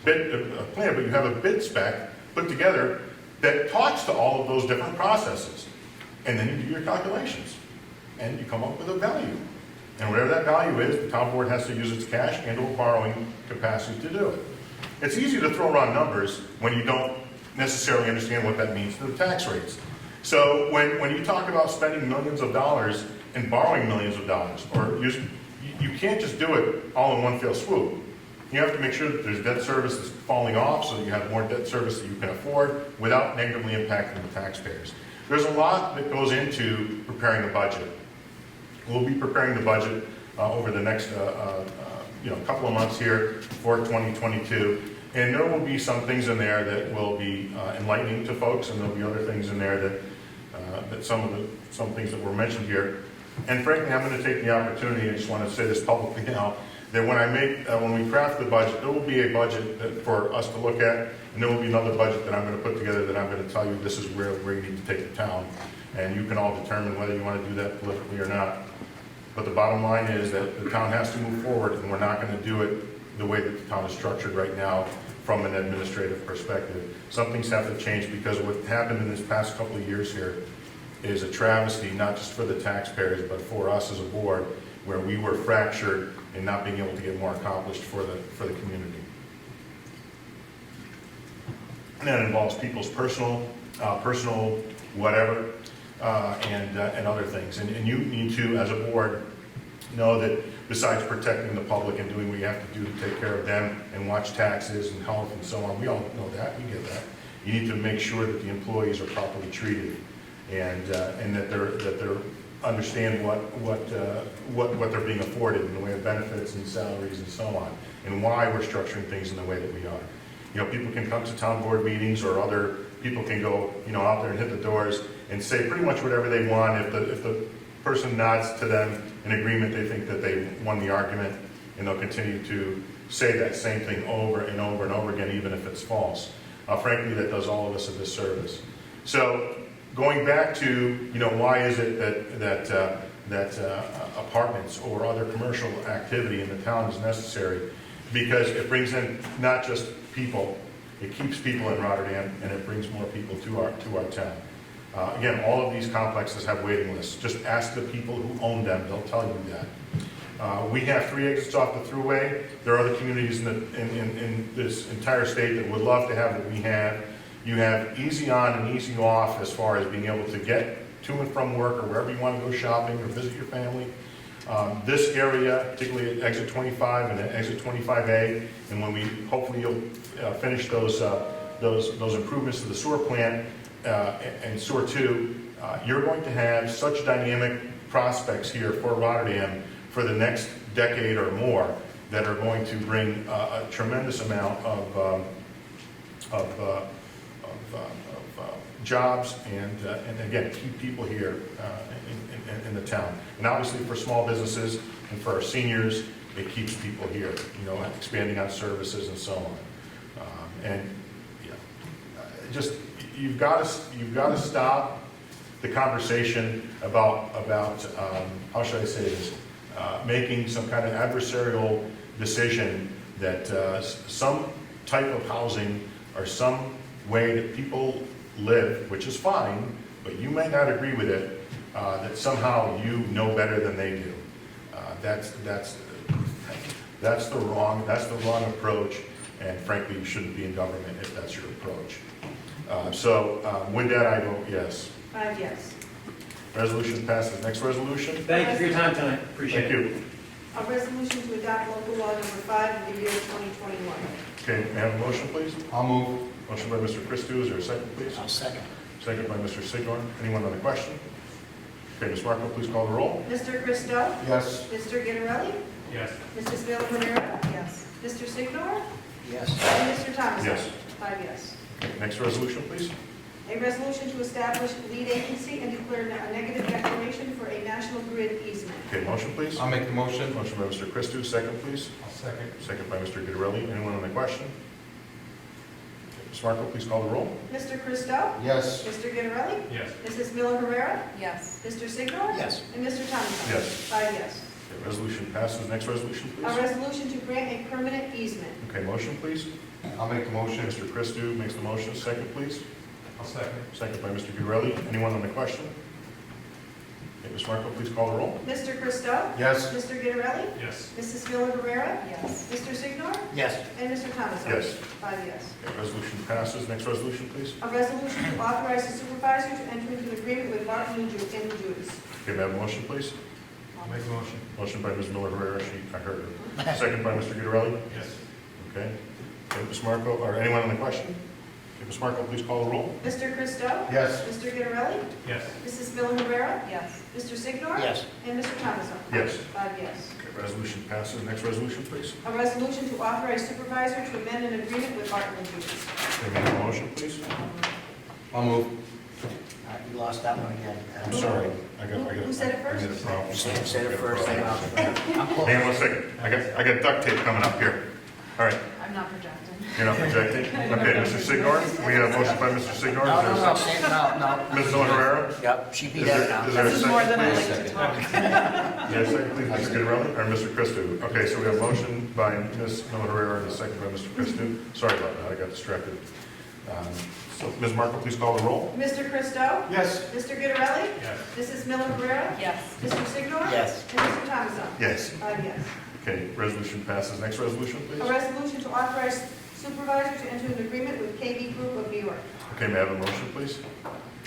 plan, but you have a bid spec put together that talks to all of those different processes. And then you do your calculations, and you come up with a value. And whatever that value is, the town board has to use its cash and or borrowing capacity to do it. It's easy to throw around numbers when you don't necessarily understand what that means to the tax rates. So when you talk about spending millions of dollars and borrowing millions of dollars, or you can't just do it all in one fell swoop. You have to make sure that there's debt service that's falling off so that you have more debt service that you can afford without negatively impacting the taxpayers. There's a lot that goes into preparing the budget. We'll be preparing the budget over the next couple of months here for 2022, and there will be some things in there that will be enlightening to folks, and there'll be other things in there that some things that were mentioned here. And frankly, I'm going to take the opportunity, I just want to say this publicly now, that when we craft the budget, there will be a budget for us to look at, and there will be another budget that I'm going to put together that I'm going to tell you this is where you need to take the town. And you can all determine whether you want to do that politically or not. But the bottom line is that the town has to move forward, and we're not going to do it the way that the town is structured right now from an administrative perspective. Some things have to change, because what happened in this past couple of years here is a travesty, not just for the taxpayers, but for us as a board, where we were fractured in not being able to get more accomplished for the community. And that involves people's personal whatever, and other things. And you need to, as a board, know that besides protecting the public and doing what you have to do to take care of them and watch taxes and health and so on, we all know that, we get that. You need to make sure that the employees are properly treated, and that they're understand what they're being afforded in the way of benefits and salaries and so on, and why we're structuring things in the way that we are. You know, people can come to town board meetings, or other people can go, out there and hit the doors and say pretty much whatever they want. If the person nods to them in agreement, they think that they won the argument, and they'll continue to say that same thing over and over and over again, even if it's false. Frankly, that does all of us a disservice. So, going back to, why is it that apartments or other commercial activity in the town is necessary? Because it brings in not just people, it keeps people in Rotterdam, and it brings more people to our town. Again, all of these complexes have waiting lists. Just ask the people who own them; they'll tell you that. We have 3 exits off the thruway. There are other communities in this entire state that would love to have what we have. You have easy on and easy off as far as being able to get to and from work, or wherever you want to go shopping or visit your family. This area, particularly at exit 25 and at exit 25A, and when hopefully you'll finish those improvements to the sewer plant and sewer 2, you're going to have such dynamic prospects here for Rotterdam for the next decade or more that are going to bring a tremendous amount of jobs and again, keep people here in the town. And obviously for small businesses and for our seniors, it keeps people here, expanding on services and so on. Just you've got to stop the conversation about how should I say this, making some kind of adversarial decision that some type of housing or some way that people live, which is fine, but you may not agree with it, that somehow you know better than they do. That's the wrong approach, and frankly, you shouldn't be in government if that's your approach. With that, I vote yes. 5 yes. Resolution passes. Next resolution. Thank you for your time tonight. Appreciate Thank it. you. A resolution to adopt local law number 5 of the year 2021. Okay, may I have a motion, please? I'll move. Motion by Mr. Christou, is there a second, please? I'll second. Second by Mr. Signor. Anyone on the question? Okay, Ms. Marco, please call the roll. Mr. Christou? Yes. Mr. Gitterelli? Yes. Mrs. Miller Rivera? Yes. Mr. Signor? Yes. And Mr. Thomas? Yes. 5 yes. Okay, next resolution, please. A resolution to establish lead agency and declare a negative declaration for a national grid easement. Okay, motion, please. I'll make the motion. Motion by Mr. Christou, second, please. I'll second. Second by Mr. Gitterelli. Anyone on the question? Okay, Ms. Marco, please call the roll. Mr. Christou? Yes. Mr. Gitterelli? Yes. Mrs. Miller Rivera? Yes. Mr. Signor? Yes. And Mr. Thomas? Yes. 5 yes. Okay, resolution passes. Next resolution, A please. resolution to grant a permanent easement. Okay, motion, please. I'll make the motion. Mr. Christou makes the motion. Second, please. I'll second. Second by Mr. Gitterelli. Anyone on the question? Okay, Ms. Marco, please call the roll. Mr. Christou? Yes. Mr. Gitterelli? Yes. Mrs. Miller Rivera? Yes. Mr. Signor? Yes. And Mr. Thomas? Yes. 5 yes. Okay, resolution passes. Next resolution, please. A resolution to authorize the supervisor to enter into an agreement with Martin and Judas. Okay, may I have a motion, please? I'll make a motion. Motion by Ms. Miller Herrera, I heard her. Second by Mr. Gitterelli? Yes. Okay. Okay, Ms. Marco, or anyone on the question? Okay, Ms. Marco, please call the roll. Mr. Christou? Yes. Mr. Gitterelli? Yes. Mrs. Miller Rivera? Yes. Mr. Signor? Yes. And Mr. Thomas? Yes. 5 yes. Okay, resolution passes. Next resolution, please. A resolution to authorize supervisor to amend an agreement with Martin and Judas. Okay, may I have a motion, please? I'll move. You lost that one again. I'm sorry. I got. Who said it first? I got a problem. You said it first. Hang I'm close. on 1 second. I got duct tape coming up here. All right, I'm not projecting. you're not projecting? Okay, Mr. Signor, we have a motion by Mr. Signor. No, Is there a no, second? no. Ms. Miller Herrera? Yep, she beat Is that there now. a This is more second, than I please? like to talk. Yes, second, please, Mr. Guidarelli, or Mr. Christou. Okay, so we have a motion by Ms. Miller Herrera and a second by Mr. Christou. Sorry about that, I got distracted. So, Ms. Markle, please call the roll. Mr. Christou? Yes. Mr. Guidarelli? Yes. Mrs. Miller Herrera? Yes. Mr. Signor? Yes. And Mr. Thomasson? Yes. 5 yes. Okay, resolution passes. Next resolution, A please. resolution to authorize supervisor to enter an agreement with KB Group of New York. Okay, may I have a motion, please?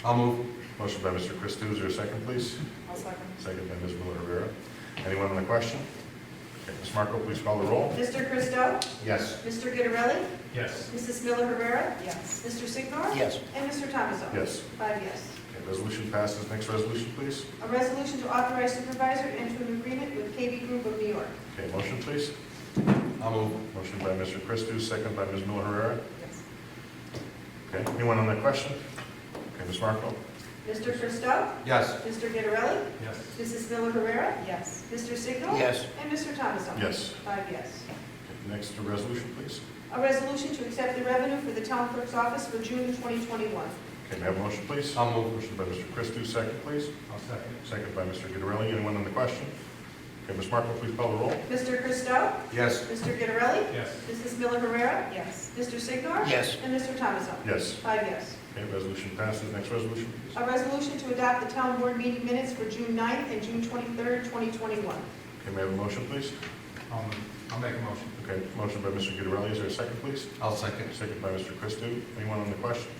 I'll move. Motion by Mr. Christou, is there a second, please? I'll second. Second by Ms. Miller Herrera. Anyone on the question? Okay, Ms. Markle, please call the roll. Mr. Christou? Yes. Mr. Guidarelli? Yes. Mrs. Miller Herrera? Yes. Mr. Signor? Yes. And Mr. Thomasson? Yes. 5 yes. Okay, resolution passes. Next resolution, please. A resolution to authorize supervisor to enter an agreement with KB Group of New York. Okay, motion, please. I'll move. Motion by Mr. Christou, second by Ms. Miller Herrera. Yes. Okay, anyone on that question? Okay, Ms. Markle? Mr. Christou? Yes. Mr. Guidarelli? Yes. Mrs. Miller Herrera? Yes. Mr. Signor? Yes. And Mr. Thomasson? Yes. 5 yes. Okay, next resolution, please. A resolution to accept the revenue for the town clerk's office for June 2021. Okay, may I have a motion, please? I'll move. Motion by Mr. Christou, second, please. I'll second. Second by Mr. Guidarelli. Anyone on the question? Okay, Ms. Markle, please call the roll. Mr. Christou? Yes. Mr. Guidarelli? Yes. Mrs. Miller Herrera? Yes. Mr. Signor? Yes. And Mr. Thomasson? Yes. 5 yes. Okay, resolution passes. Next resolution, please. A resolution to adopt the town board meeting minutes for June 9th and June 23rd, 2021. Okay, may I have a motion, please? I'll make a motion. Okay, motion by Mr. Guidarelli. Is there a second, please? I'll second. Second by Mr. Christou. Anyone on the question?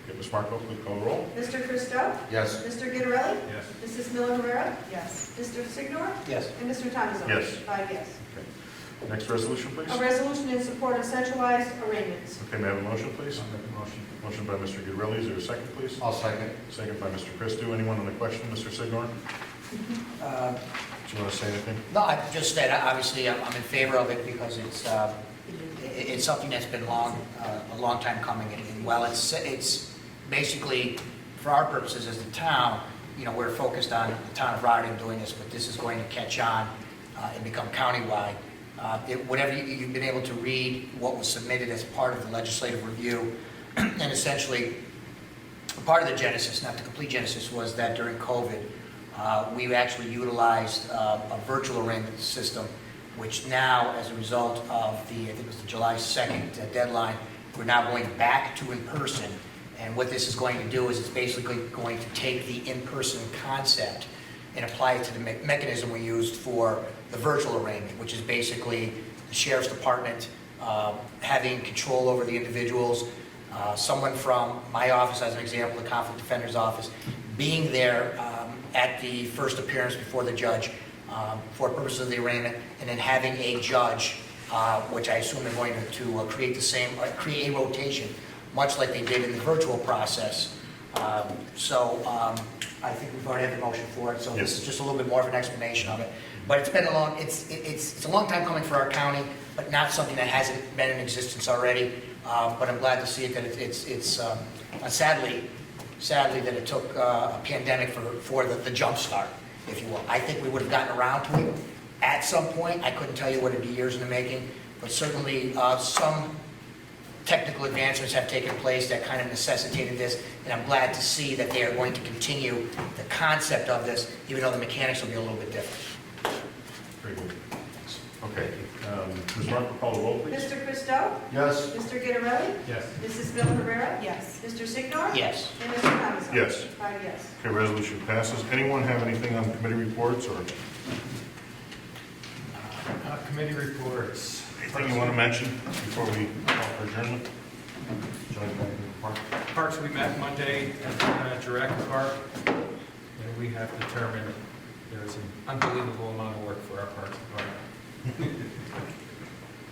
Okay, Ms. Markle, please call the roll. Mr. Christou? Yes. Mr. Guidarelli? Yes. Mrs. Miller Herrera? Yes. Mr. Signor? Yes. And Mr. Thomasson? Yes. 5 yes. Next resolution, please. A resolution in support of centralized arraignments. Okay, may I have a motion, please? I'll make a motion. Motion by Mr. Guidarelli. Is there a second, please? I'll second. Second by Mr. Christou. Anyone on the question? Mr. Signor? Do you want to say anything? No, I just said, obviously, I'm in favor of it because it's something that's been a long time coming. And while it's basically, for our purposes as the town, we're focused on the town of Rotterdam doing this, but this is going to catch on and become countywide. Whatever you've been able to read what was submitted as part of the legislative review, and essentially, part of the genesis, not the complete genesis, was that during COVID, we actually utilized a virtual arraignment system, which now, as a result of I think it was the July 2nd deadline, we're now going back to in-person. And what this is going to do is it's basically going to take the in-person concept and apply it to the mechanism we used for the virtual arraignment, which is basically the sheriff's department having control over the individuals, someone from my office, as an example, the conflict defender's office, being there at the first appearance before the judge for purposes of the arraignment, and then having a judge, which I assume they're going to create a rotation, much like they did in the virtual process. I think we've already had the motion for it, so Yes. this is just a little bit more of an explanation of it. But it's been it's a long time coming for our county, but not something that hasn't been in existence already. But I'm glad to see it that it's sadly that it took a pandemic for the jump start, if you will. I think we would have gotten around to it at some point. I couldn't tell you what it'd be years in the making, but certainly some technical advancements have taken place that kind of necessitated this, and I'm glad to see that they are going to continue the concept of this, even though the mechanics will be a little bit different. Very good. Okay, Ms. Markle, call the roll, please. Mr. Christou? Yes. Mr. Guidarelli? Yes. Mrs. Miller Herrera? Yes. Mr. Signor? Yes. And Mr. Thomasson? Yes. 5 yes. Okay, resolution passes. Anyone have anything on committee reports or Committee reports. anything you want to mention before we call for adjournment? Joint Planning Report. Parks, we met Monday at Jurassic Park, and we have determined there is an unbelievable amount of work for our Parks Department.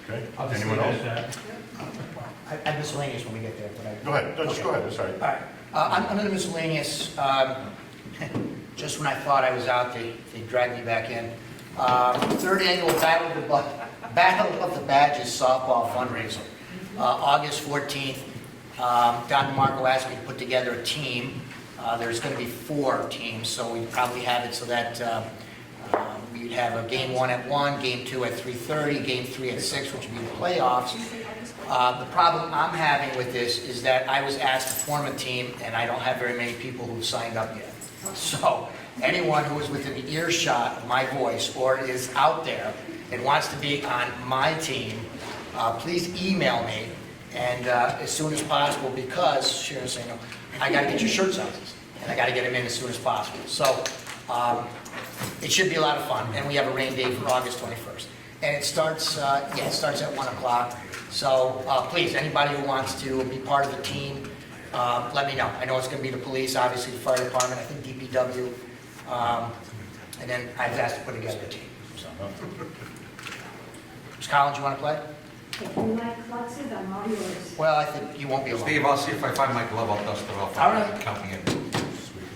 Okay, I'll just anyone leave else? it at that. I have miscellaneous when we get there, but Go ahead, no, just go ahead, sorry. All right. Under the miscellaneous, just when I thought I was out, they dragged me back in. Third annual Battle of the Badges softball fundraiser, August 14th. Don DeMarco asked me to put together a team. There's going to be 4 teams, so we probably have it so that we'd have a game 1 at 1, game 2 at 3:30, game 3 at 6, which would be the playoffs. The problem I'm having with this is that I was asked to form a team, and I don't have very many people who've signed up yet. So anyone who is within the earshot of my voice or is out there and wants to be on my team, please email me and as soon as possible, because Sharon's saying, no, I got to get your shirt sizes and I got to get them in as soon as possible. So it should be a lot of fun, and we have a rain date for August 21st. And it starts, it starts at 1 o'clock. So please, anybody who wants to be part of the team, let me know. I know it's going to be the police, obviously the fire department, I think DPW, and then I've asked to put together a team. So. Ms. Collins, you want to play? If you like clutches, I'm all yours. Well, I think you won't be alone. Steve, I'll see if I find my glove, I'll dust it off. All right. Count me in.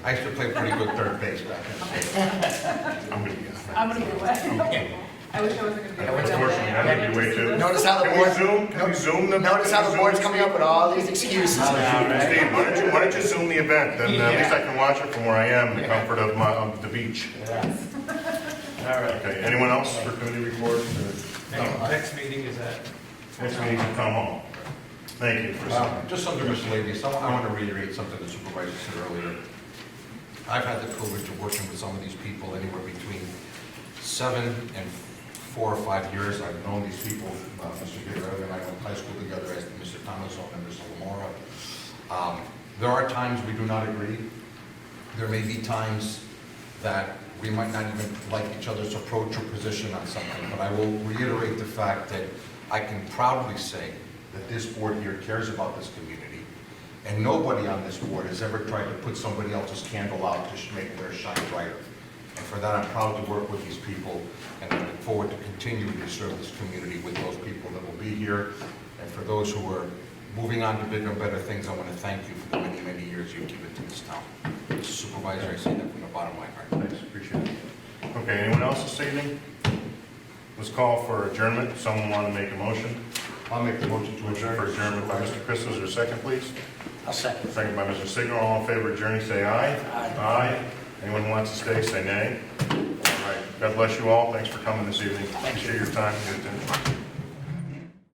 I used to play pretty good third base back then. I'm gonna be away. I wish I wasn't gonna be away. Unfortunately, I'm gonna be away too. Notice how the Can we board, Zoom? Can we Zoom them? notice how the board's coming up with all these excuses now, right? Steve, why don't you Zoom the event, then at least I can watch it from where I am, in the comfort of the beach. All right. Okay, anyone else for committee reports? Next meeting is at? Next meeting in town hall. Thank you for something. Just under miscellaneous, I want to reiterate something the supervisor said earlier. I've had the privilege of working with some of these people anywhere between 7 and 4 or 5 years. I've known these people, Mr. Guerrero and I went to high school together, as Mr. Thomason and Mr. Lamora. There are times we do not agree. There may be times that we might not even like each other's approach or position on something, but I will reiterate the fact that I can proudly say that this board here cares about this community, and nobody on this board has ever tried to put somebody else's candle out to make theirs shine brighter. And for that, I'm proud to work with these people, and I look forward to continuing to serve this community with those people that will be here. And for those who are moving on to bigger and better things, I want to thank you for the many, many years you've given to this town. Mr. Supervisor, I say that from the bottom of my heart. Thanks, appreciate it. Okay, anyone else this evening? Let's call for adjournment. Someone want to make a motion? I'll make the motion to adjourn. For adjournment by Mr. Christos, or second, please? I'll second. Second by Mr. Signor. All in favor of adjourning, say aye. Aye. Aye. Anyone who wants to stay, say nay. All right. God bless you all. Thanks for coming this evening. Thank you. Appreciate your time and your attention.